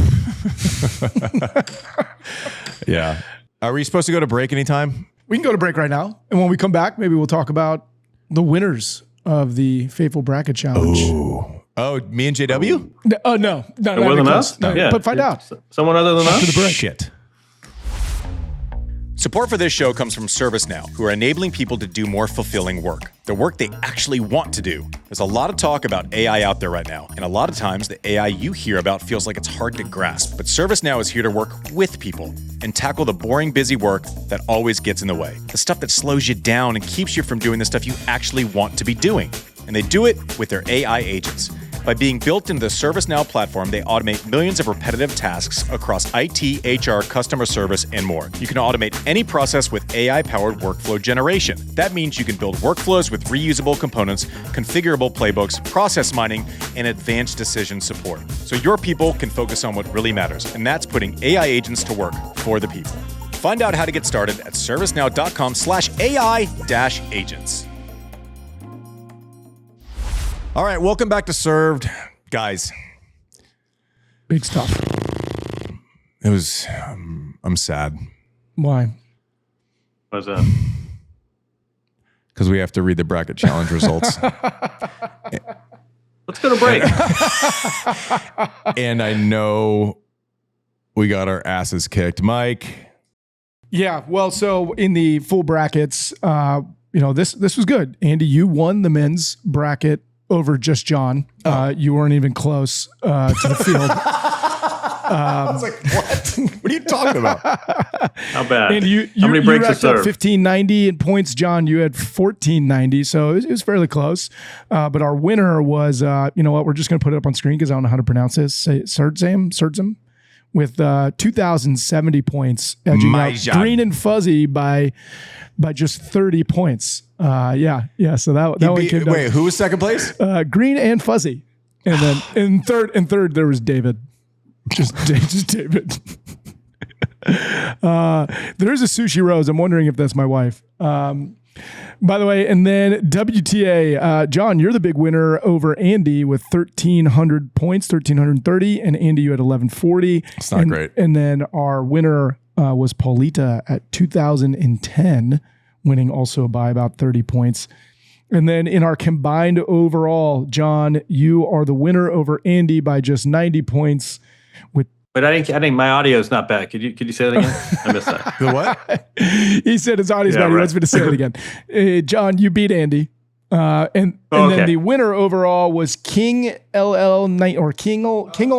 Yeah. Are we supposed to go to break anytime? We can go to break right now. And when we come back, maybe we'll talk about the winners of the Faithful Bracket Challenge. Oh, me and JW? No, It not wasn't even us? close. No, Yeah. but find out. Someone other than us? Shit. Support for this show comes from ServiceNow, who are enabling people to do more fulfilling work. The work they actually want to do. There's a lot of talk about AI out there right now, and a lot of times the AI you hear about feels like it's hard to grasp. But ServiceNow is here to work with people and tackle the boring, busy work that always gets in the way. The stuff that slows you down and keeps you from doing the stuff you actually want to be doing. And they do it with their AI agents. By being built into the ServiceNow platform, they automate millions of repetitive tasks across IT, HR, customer service, and more. You can automate any process with AI-powered workflow generation. That means you can build workflows with reusable components, configurable playbooks, process mining, and advanced decision support. So your people can focus on what really matters, and that's putting AI agents to work for the people. Find out how to get started at servicenow.com/AI-agents. All right, welcome back to Served. Guys. Big stuff. It was, I'm sad. Why? What's that? Because we have to read the bracket challenge results. Let's go to break. And I know we got our asses kicked. Mike. Yeah, well, so in the full brackets, this was good. Andy, you won the men's bracket over just John. You weren't even close to the field. I was like, what? What are you talking about? How bad? And How many breaks you are racked up served? 1590 in points. John, you had 1490, so it was fairly close. But our winner was, you know what? We're just going to put it up on screen because I don't know how to pronounce this. Serdzam, with 2,070 points, edging My out job. Green and Fuzzy by just 30 points. Yeah. So that one came down. Wait, who was second place? Green and Fuzzy, and then in third there was David. Just David. There's a Sushi Rose. I'm wondering if that's my wife. By the way, and then WTA, John, you're the big winner over Andy with 1,300 points, 1,330, and Andy, you had 1,140. It's not great. And then our winner was Paulita at 2,010, winning also by about 30 points. And then in our combined overall, John, you are the winner over Andy by just 90 points. But I think my audio is not bad. Could you say that again? I missed that. The what? He said his audio's bad. He wants me to say it again. John, you beat Andy. And then the winner overall was King Kingle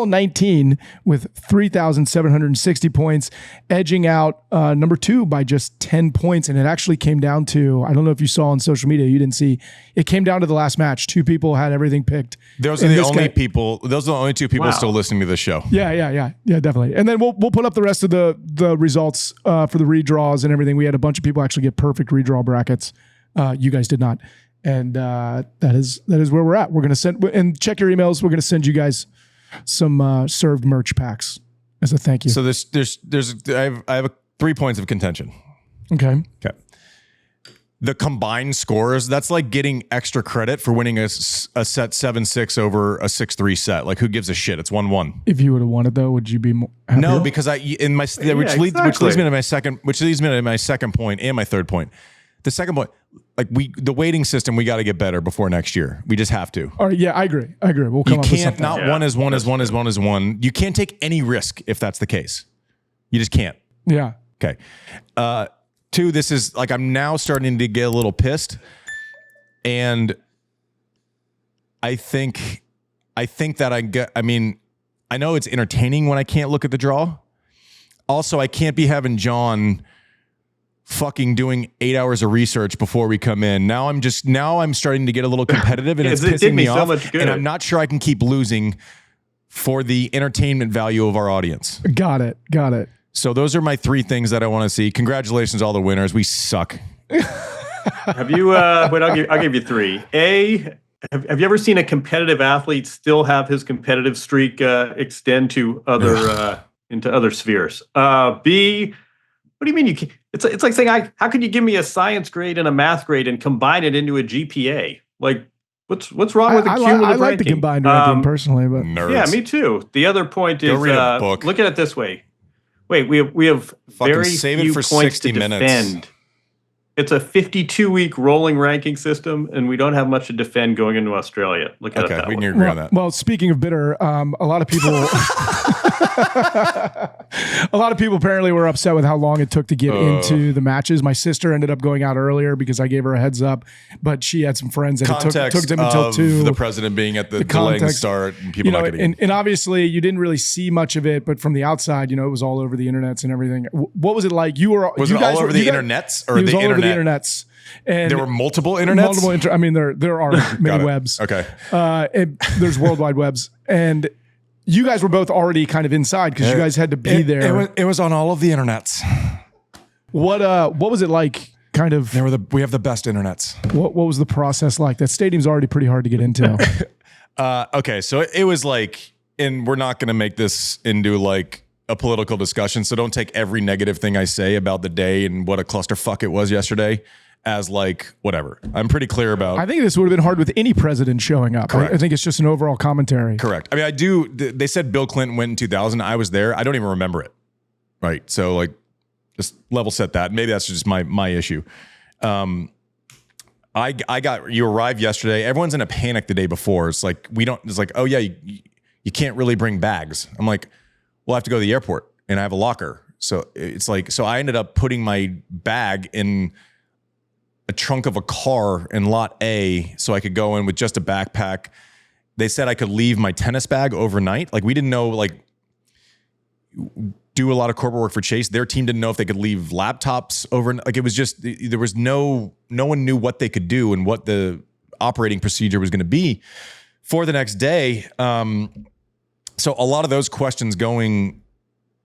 19 with 3,760 points, edging out number 2 by just 10 points. And it actually came down to, I don't know if you saw on social media, you didn't see, it came down to the last match. 2 people had everything picked. Those are the only people. Those are the only 2 people still listening to this show. Yeah, definitely. And then we'll put up the rest of the results for the redraws and everything. We had a bunch of people actually get perfect redraw brackets. You guys did not. And that is where we're at. We're going to send, and check your emails. We're going to send you guys some served merch packs as a thank you. So I have 3 points of contention. Okay. The combined scores, that's like getting extra credit for winning a set 7-6 over a 6-3 set. Like, who gives a shit? It's 1-1. If you would have won it though, would you be more happier? No, because which leads me to my second point and my third point. The second point, like the weighting system, we got to get better before next year. We just have to. All right, yeah, I agree. We'll come you up can't with something. not one is one is one is one is one. You can't take any risk if that's the case. You just can't. Yeah. Okay. 2, this is like, I'm now starting to get a little pissed, and I think that I know it's entertaining when I can't look at the draw. Also, I can't be having John fucking doing 8 hours of research before we come in. Now I'm starting to get a little competitive, and it's pissing me off. And I'm not sure I can keep losing for the entertainment value of our audience. Got it. So those are my 3 things that I want to see. Congratulations, all the winners. We suck. Have you? Wait, I'll give you 3. A. Have you ever seen a competitive athlete still have his competitive streak extend to other into other spheres? B. What do you mean you can't? It's like saying, how could you give me a science grade and a math grade and combine it into a GPA? Like, what's wrong with the cumulative I like ranking? the combined ranking personally, but Nerds. Yeah, me too. The other point is, read a book. Look at it this way. Wait, we have Fucking very save it few for points 60 to minutes. defend. It's a 52-week rolling ranking system, and we don't have much to defend going into Australia. Look at it that we way. can agree on that. Well, speaking of bitter, a lot of people, a lot of people apparently were upset with how long it took to get into the matches. My sister ended up going out earlier because I gave her a heads up, but she had some friends and Context it took them until 2. The president being at the delaying start and people not getting in. And obviously you didn't really see much of it, but from the outside, it was all over the internets and everything. What was it like? Was it all over the internets or the internet? The internets. And there were multiple internets? There are many webs. Okay. There's worldwide webs. And you guys were both already kind of inside because you guys had to be there. It was on all of the internets. What was it like? Kind of. We have the best internets. What was the process like? That stadium's already pretty hard to get into. Okay, so it was like, and we're not going to make this into like a political discussion, so don't take every negative thing I say about the day and what a clusterfuck it was yesterday as like whatever. I'm pretty clear about. I think this would have been hard with any president showing up. I think it's just an overall commentary. Correct. I mean, they said Bill Clinton went in 2000. I was there. I don't even remember it. Right. So like, just level set that. Maybe that's just my issue. You arrived yesterday. Everyone's in a panic the day before. It's like, oh yeah, you can't really bring bags. I'm like, well, I have to go to the airport and I have a locker. So it's like, so I ended up putting my bag in a trunk of a car in lot A so I could go in with just a backpack. They said I could leave my tennis bag overnight. Like we didn't know, like do a lot of corporate work for Chase. Their team didn't know if they could leave laptops overnight. Like it was just, there was no one knew what they could do and what the operating procedure was going to be for the next day. So a lot of those questions going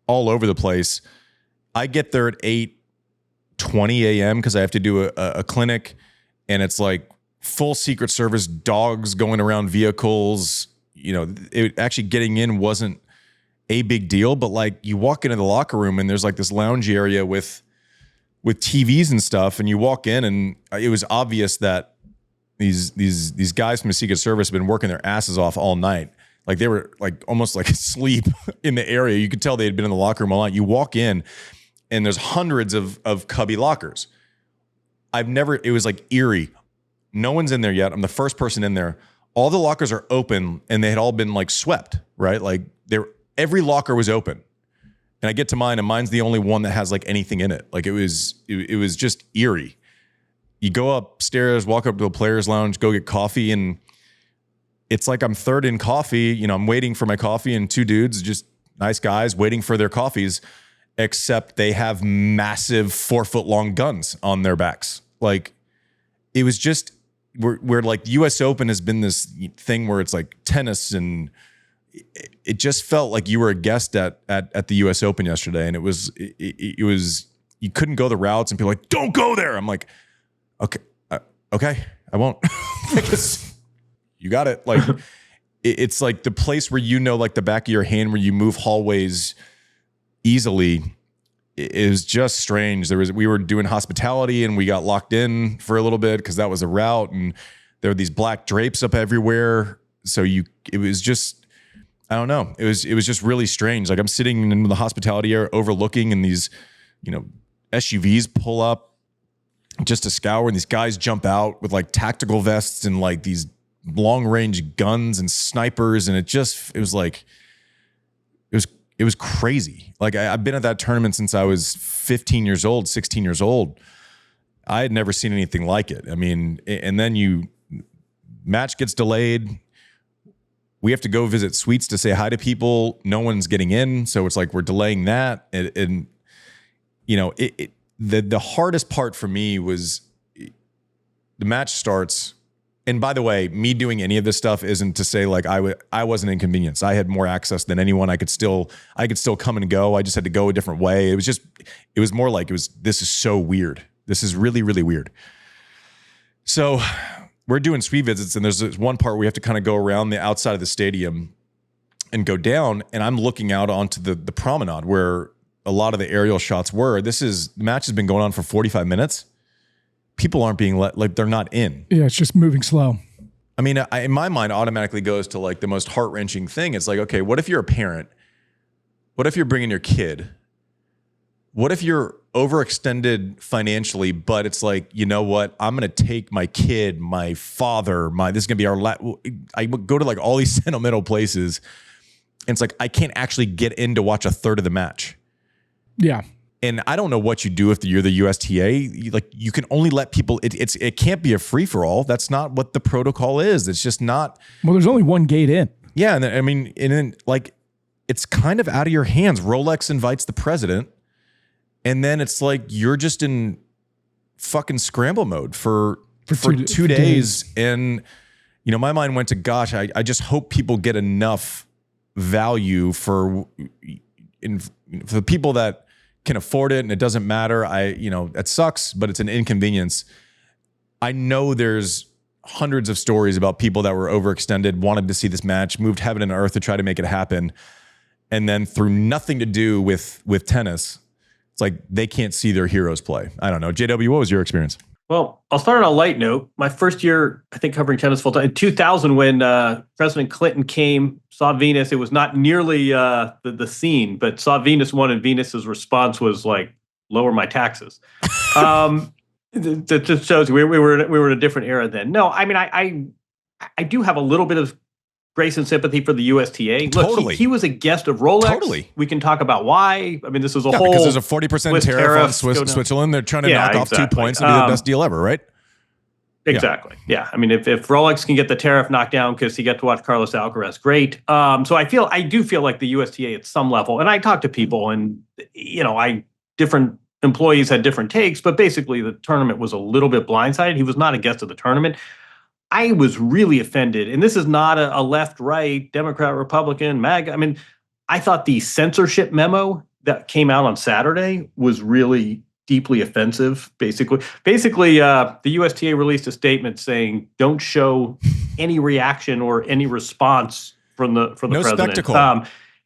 all over the place. I get there at 8:20 a.m. because I have to do a clinic, and it's like full Secret Service dogs going around vehicles. Actually getting in wasn't a big deal, but like you walk into the locker room and there's like this lounge area with TVs and stuff, and you walk in and it was obvious that these guys from the Secret Service have been working their asses off all night. Like they were like almost like asleep in the area. You could tell they had been in the locker room all night. You walk in and there's hundreds of cubby lockers. It was like eerie. No one's in there yet. I'm the first person in there. All the lockers are open and they had all been like swept, right? Like every locker was open. And I get to mine and mine's the only one that has like anything in it. Like it was just eerie. You go upstairs, walk up to a player's lounge, go get coffee, and it's like I'm third in coffee. I'm waiting for my coffee and 2 dudes, just nice guys, waiting for their coffees, except they have massive 4-foot long guns on their backs. Like it was just where like the US Open has been this thing where it's like tennis, and it just felt like you were a guest at the US Open yesterday. And it was you couldn't go the routes, and people were like, don't go there. I'm like, okay, I won't. You got it. Like it's like the place where like the back of your hand where you move hallways easily is just strange. We were doing hospitality and we got locked in for a little bit because that was a route, and there were these black drapes up everywhere. So it was just, I don't know. It was just really strange. Like I'm sitting in the hospitality area overlooking, and these, SUVs pull up just to scour, and these guys jump out with like tactical vests and like these long range guns and snipers. And it was crazy. Like I've been at that tournament since I was 15 years old, 16 years old. I had never seen anything like it. I mean, and then match gets delayed. We have to go visit suites to say hi to people. No one's getting in. So it's like, we're delaying that. And the hardest part for me was the match starts. And by the way, me doing any of this stuff isn't to say like I wasn't inconvenienced. I had more access than anyone. I could still come and go. I just had to go a different way. It was more like this is so weird. This is really, really weird. So we're doing suite visits, and there's this one part where we have to kind of go around the outside of the stadium and go down, and I'm looking out onto the promenade where a lot of the aerial shots were. The match has been going on for 45 minutes. People aren't being they're not in. Yeah, it's just moving slow. I mean, in my mind, automatically goes to like the most heart-wrenching thing. It's like, okay, what if you're a parent? What if you're bringing your kid? What if you're overextended financially, but it's like, you know what? I'm going to take my kid, my father, this is going to be I go to like all these sentimental places. And it's like, I can't actually get in to watch a third of the match. Yeah. And I don't know what you do if you're the USTA. Like, you can only let people, it can't be a free for all. That's not what the protocol is. It's just not. Well, there's only one gate in. Yeah. And then, I mean, and then like, it's kind of out of your hands. Rolex invites the president. And then it's like, you're just in fucking scramble mode for 2 days. And, you know, my mind went to, gosh, I just hope people get enough value for the people that can afford it, and it doesn't matter. It sucks, but it's an inconvenience. I know there's hundreds of stories about people that were overextended, wanted to see this match, moved heaven and earth to try to make it happen, and then through nothing to do with tennis, it's like they can't see their heroes play. I don't know. JW, what was your experience? Well, I'll start on a light note. My first year, I think, covering tennis full time, in 2000, when President Clinton came, saw Venus. It was not nearly the scene, but saw Venus won, and Venus's response was like, "Lower my taxes." That just shows we were in a different era then. No, I mean, I do have a little bit of grace and sympathy for the USTA. Totally. Look, he was a guest of Rolex. Totally. We can talk about why. I mean, this is a whole... Because there's a 40% tariff on Switzerland. They're trying to knock off 2 points and be the best deal ever, right? Exactly. Yeah. I mean, if Rolex can get the tariff knocked down because he got to watch Carlos Alcaraz, great. So I do feel like the USTA at some level, and I talk to people, and different employees had different takes, but basically the tournament was a little bit blindsided. He was not a guest of the tournament. I was really offended, and this is not a left-right, Democrat, Republican, MAGA. I mean, I thought the censorship memo that came out on Saturday was really deeply offensive. Basically, the USTA released a statement saying, "Don't show any reaction or any response from the no president." Spectacle.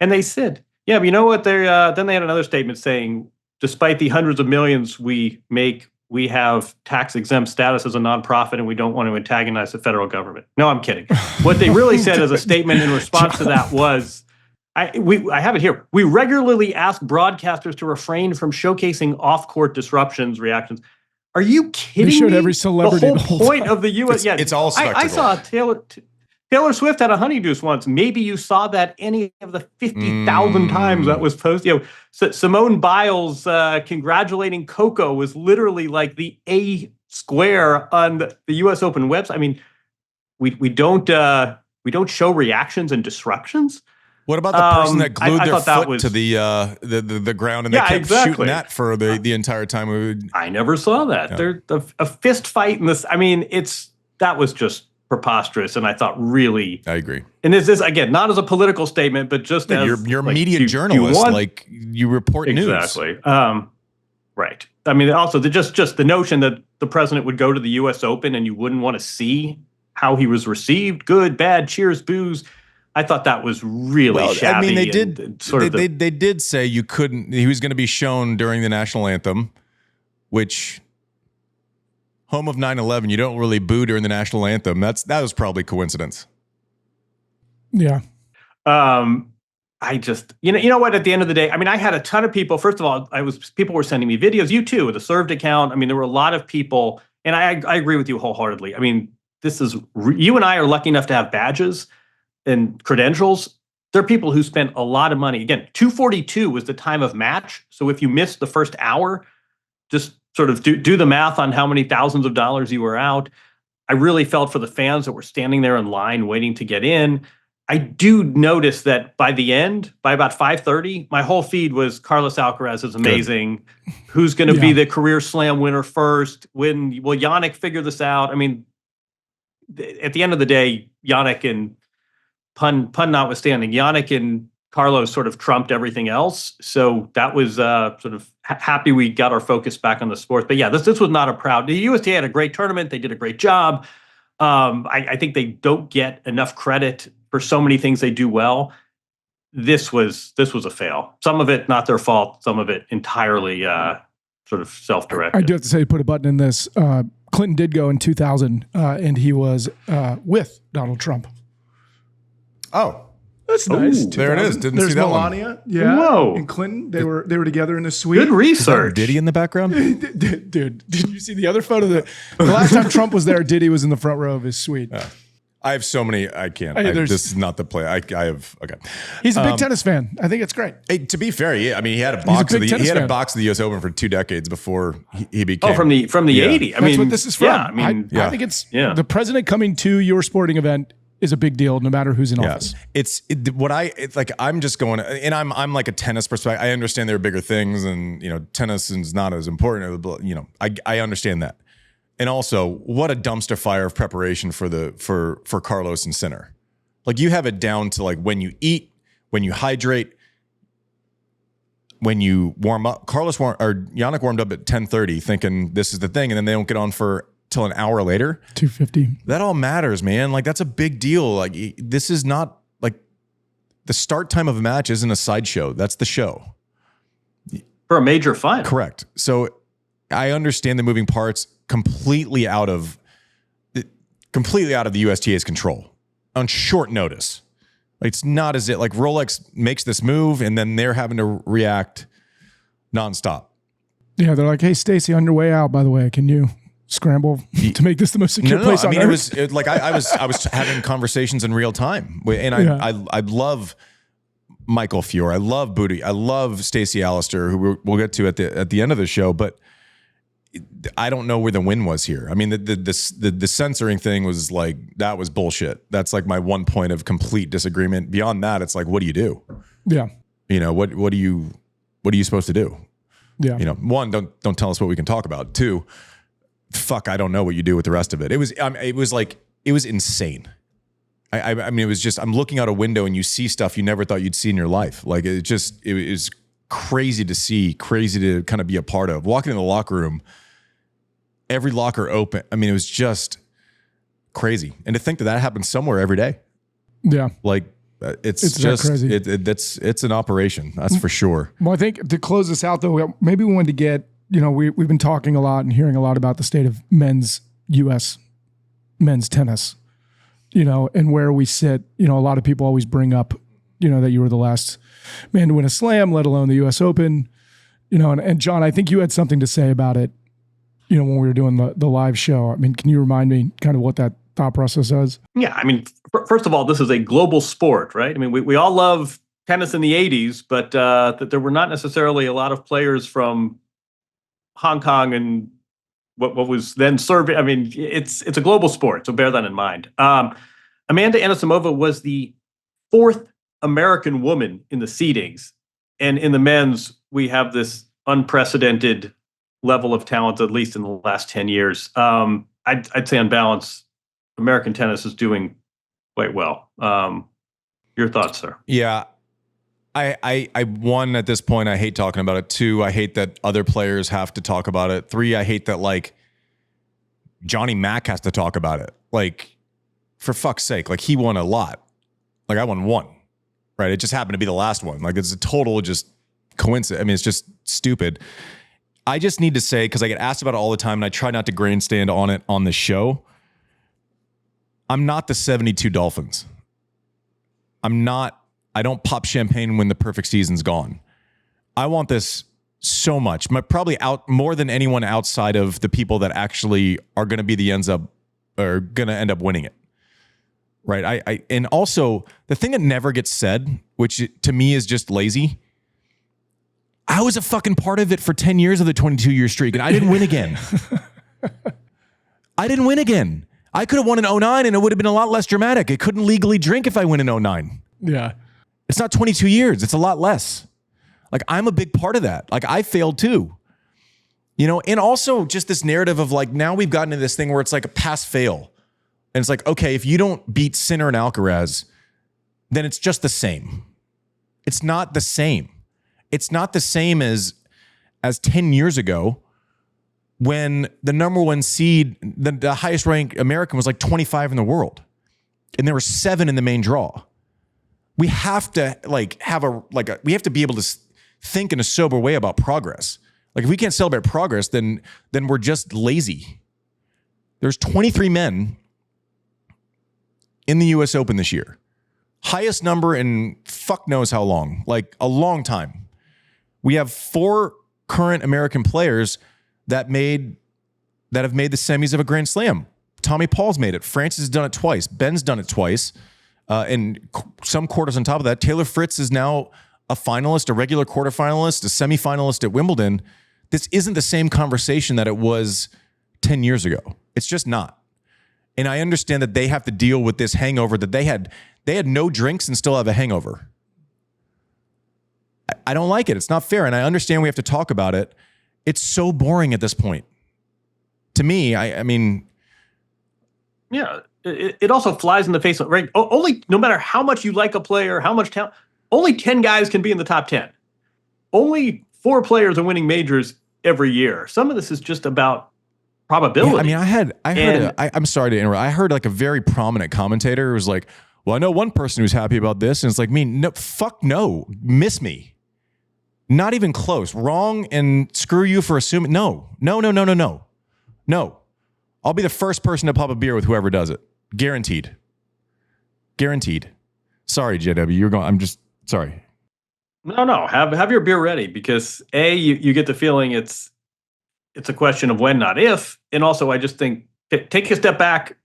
And they said, "Yeah, but you know what?" Then they had another statement saying, "Despite the hundreds of millions we make, we have tax-exempt status as a nonprofit, and we don't want to antagonize the federal government." No, I'm kidding. What they really said as a statement in response to that was, I have it here. "We regularly ask broadcasters to refrain from showcasing off-court disruptions, reactions." Are you kidding me? They showed every celebrity. The whole point of the U.S. It's all spectacle. I saw Taylor Swift had a honeydew once. Maybe you saw that any of the 50,000 times that was posted. Simone Biles congratulating Coco was literally like the A square on the U.S. Open website. I mean, we don't show reactions and disruptions. What about the person that glued their foot to the ground and they kept shooting that for the entire time? I never saw that. There's a fist fight in this. I mean, that was just preposterous, and I thought really. I agree. And this is again not as a political statement, but just as you're a media journalist, like you report news. Exactly. Right. I mean, also just the notion that the president would go to the U.S. Open and you wouldn't want to see how he was received, good, bad, cheers, boos. I thought that was really shabby. I mean, they did say you couldn't. He was going to be shown during the national anthem, which, home of 9/11, you don't really boo during the national anthem. That was probably coincidence. Yeah. I just, you know what? At the end of the day, I mean, I had a ton of people. First of all, people were sending me videos. You too, with a served account. I mean, there were a lot of people, and I agree with you wholeheartedly. I mean, you and I are lucky enough to have badges and credentials. There are people who spent a lot of money. Again, 2:42 was the time of match. So if you missed the first hour, just sort of do the math on how many thousands of dollars you were out. I really felt for the fans that were standing there in line waiting to get in. I do notice that by the end, by about 5:30, my whole feed was Carlos Alcaraz is amazing. Good. Who's going to be the career slam winner first? When will Jannik figure this out? I mean, at the end of the day, Jannik and pun notwithstanding, Jannik and Carlos sort of trumped everything else. So that was sort of happy we got our focus back on the sports. But yeah, this was not a proud. The USTA had a great tournament. They did a great job. I think they don't get enough credit for so many things they do well. This was a fail. Some of it not their fault. Some of it entirely sort of self-directed. I do have to say, put a button in this. Clinton did go in 2000, and he was with Donald Trump. Oh. That's nice. there it is. Didn't There's see that one. Melania. Yeah. Whoa. And Clinton. They were together in the suite. Good research. Diddy in the background? Dude, did you see the other photo? The last time Trump was there, Diddy was in the front row of his suite. I have so many. I can't. This is not the play. I have. Okay. He's a big tennis fan. I think it's great. Hey, to be fair, he had a box of the U.S. Open for 2 decades before he became. Oh, from the 80s. That's what this is from. Yeah, I think it's the president coming to your sporting event is a big deal, no matter who's in office. I'm just going, and I'm like a tennis perspective. I understand there are bigger things, and tennis is not as important. I understand that. And also, what a dumpster fire of preparation for Carlos and Sinner. Like, you have it down to like when you eat, when you hydrate, when you warm up. Jannik warmed up at 10:30, thinking this is the thing, and then they don't get on till an hour later. 2:50. That all matters, man. Like, that's a big deal. Like, this is not like the start time of a match isn't a sideshow. That's the show for a major final. Correct. So I understand the moving parts. Completely out of the USTA's control on short notice. Like, it's not as it like Rolex makes this move and then they're having to react nonstop. Yeah, they're like, "Hey, Stacy, on your way out, by the way, can you scramble to make this the most secure place on earth?" I was having conversations in real time, and I love Michael Fiore, I love Booty, I love Stacy Allaster, who we'll get to at the end of the show, but I don't know where the win was here. I mean, the censoring thing was like, that was bullshit. That's like my one point of complete disagreement. Beyond that, it's like, what do you do? Yeah. What are you supposed to do? Yeah. One, don't tell us what we can talk about. Two, I don't know what you do with the rest of it. It was insane. I mean, it was just, I'm looking out a window and you see stuff you never thought you'd see in your life. Like, it was crazy to see, crazy to kind of be a part of. Walking in the locker room, every locker open. I mean, it was just crazy. And to think that happens somewhere every day. Yeah. Like, it's just crazy. It's an operation. That's for sure. Well, I think to close this out though, maybe we wanted to get, we've been talking a lot and hearing a lot about the state of U.S. men's tennis, and where we sit. A lot of people always bring up, that you were the last man to win a slam, let alone the U.S. Open, and John, I think you had something to say about it, when we were doing the live show. I mean, can you remind me kind of what that thought process is? Yeah, I mean, first of all, this is a global sport, right? I mean, we all love tennis in the 80s, but that there were not necessarily a lot of players from Hong Kong and what was then Serbia. I mean, it's a global sport, so bear that in mind. Amanda Anisimova was the 4th American woman in the seedings, and in the men's, we have this unprecedented level of talent, at least in the last 10 years. I'd say on balance, American tennis is doing quite well. Your thoughts, sir? Yeah. I one, at this point, I hate talking about it. 2, I hate that other players have to talk about it. 3, I hate that like Johnny Mack has to talk about it. Like, for fuck's sake, like, he won a lot. Like, I won 1, right? It just happened to be the last one. Like, it's a total just coincidence. I mean, it's just stupid. I just need to say, because I get asked about it all the time and I try not to grandstand on it on the show. I'm not the 72 Dolphins. I don't pop champagne when the perfect season's gone. I want this so much, probably more than anyone outside of the people that actually are going to be going to end up winning it. Right. And also the thing that never gets said, which to me is just lazy. I was a fucking part of it for 10 years of the 22-year streak, and I didn't win again. I could have won in 09 and it would have been a lot less dramatic. I couldn't legally drink if I win in 09. Yeah. It's not 22 years. It's a lot less. Like, I'm a big part of that. Like, I failed too. And also just this narrative of like, now we've gotten to this thing where it's like a pass fail. And it's like, okay, if you don't beat Sinner and Alcaraz, then it's just the same. It's not the same. It's not the same as 10 years ago when the number 1 seed, the highest ranked American was like 25 in the world. And there were 7 in the main draw. We have to we have to be able to think in a sober way about progress. Like, if we can't celebrate progress, then we're just lazy. There's 23 men in the U.S. Open this year. Highest number in fuck knows how long, like a long time. We have 4 current American players that have made the semis of a Grand Slam. Tommy Paul's made it. Francis has done it twice. Ben's done it twice. And some quarters on top of that. Taylor Fritz is now a finalist, a regular quarterfinalist, a semifinalist at Wimbledon. This isn't the same conversation that it was 10 years ago. It's just not. And I understand that they have to deal with this hangover that they had no drinks and still have a hangover. I don't like it. It's not fair. And I understand we have to talk about it. It's so boring at this point. To me, I mean... Yeah, it also flies in the face of, right? Only, no matter how much you like a player, how much talent, only 10 guys can be in the top 10. Only 4 players are winning majors every year. Some of this is just about probability. Yeah, I mean, I'm sorry to interrupt. I heard like a very prominent commentator who was like, well, I know one person who's happy about this. And it's like, no, fuck no. Miss me. Not even close. Wrong, and screw you for assuming. No. I'll be the first person to pop a beer with whoever does it. Guaranteed. Sorry, JW. You're going. I'm just sorry. No. Have your beer ready, because you get the feeling it's a question of when, not if. And also, I just think, take a step back.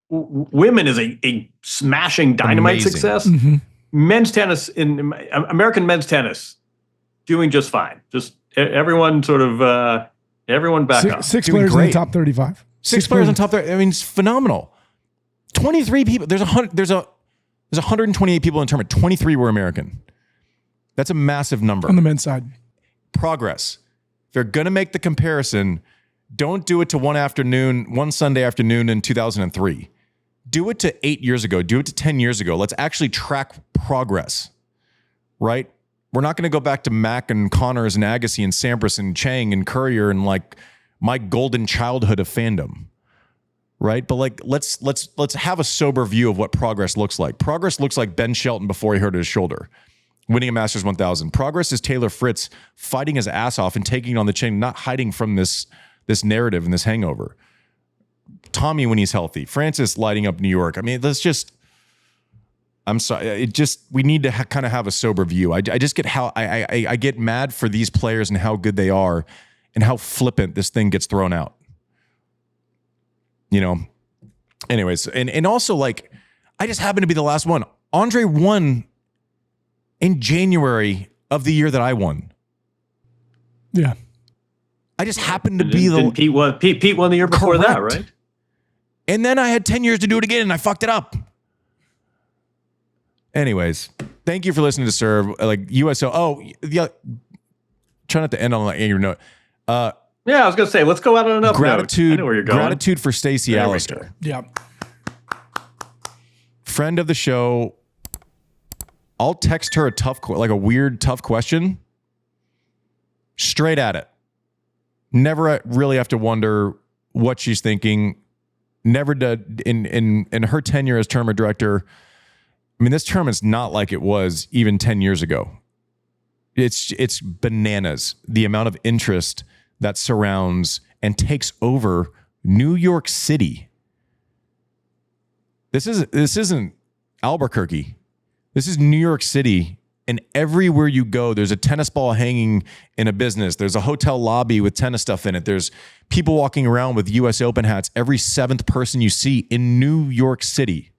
Women is a smashing dynamite Amazing. success. Mm-hmm. Men's tennis, in American men's tennis, doing just fine. Just everyone sort of everyone back up. 6 Doing players in the great. top 35. 6 players on top there. I mean, it's phenomenal. 23 people. There's 128 people in the tournament. 23 were American. That's a massive number. On the men's side. Progress. If you're going to make the comparison, don't do it to one Sunday afternoon in 2003. Do it to 8 years ago. Do it to 10 years ago. Let's actually track progress, right? We're not going to go back to Mac and Connors and Agassi and Sampras and Chang and Courier and like my golden childhood of fandom, right? But like, let's have a sober view of what progress looks like. Progress looks like Ben Shelton before he hurt his shoulder, winning a Masters 1000. Progress is Taylor Fritz fighting his ass off and taking on the chin, not hiding from this narrative and this hangover. Tommy when he's healthy. Francis lighting up New York. I mean, I'm sorry. We need to kind of have a sober view. I just get how I get mad for these players and how good they are and how flippant this thing gets thrown out. You know, anyways. And also like, I just happen to be the last one. Andre won in January of the year that I won. Yeah. I just happened to be the... Pete won the year before that, right? And then I had 10 years to do it again, and I fucked it up. Anyways, thank you for listening to Serve. Like USO. Oh, yeah. Try not to end on an angry note. Yeah, I was going to say, let's go out on enough gratitude. note. I know where you're going. Gratitude for Stacy Allaster. Yeah. Friend of the show. I'll text her a weird, tough question. Straight at it. Never really have to wonder what she's thinking. Never did in her tenure as tournament director. I mean, this tournament's not like it was even 10 years ago. It's bananas. The amount of interest that surrounds and takes over New York City. This isn't Albuquerque. This is New York City. And everywhere you go, there's a tennis ball hanging in a business. There's a hotel lobby with tennis stuff in it. There's people walking around with US Open hats. Every 7th person you see in New York City.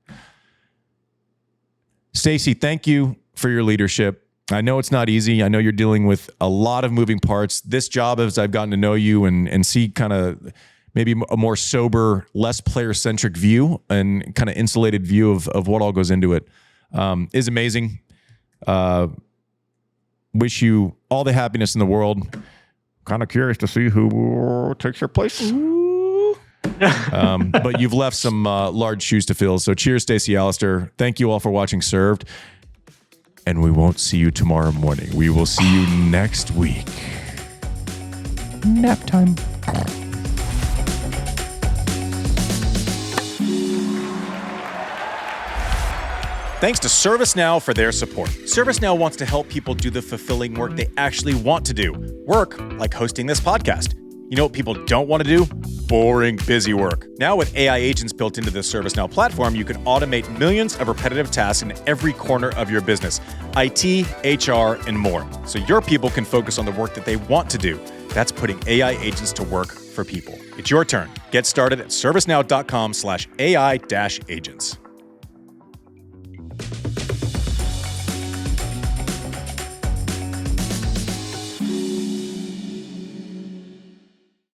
Stacy, thank you for your leadership. I know it's not easy. I know you're dealing with a lot of moving parts. This job, as I've gotten to know you and see kind of maybe a more sober, less player-centric view and kind of insulated view of what all goes into it, is amazing. Wish you all the happiness in the world. Kind of curious to see who takes your place. But you've left some large shoes to fill. So cheers, Stacy Allaster. Thank you all for watching Served. And we won't see you tomorrow morning. We will see you next week. Nap time. Thanks to ServiceNow for their support. ServiceNow wants to help people do the fulfilling work they actually want to do. Work like hosting this podcast. You know what people don't want to do? boring, busy work. Now with AI agents built into the ServiceNow platform, you can automate millions of repetitive tasks in every corner of your business. IT, HR, and more. So your people can focus on the work that they want to do. That's putting AI agents to work for people. It's your turn. Get started at servicenow.com/AI-agents.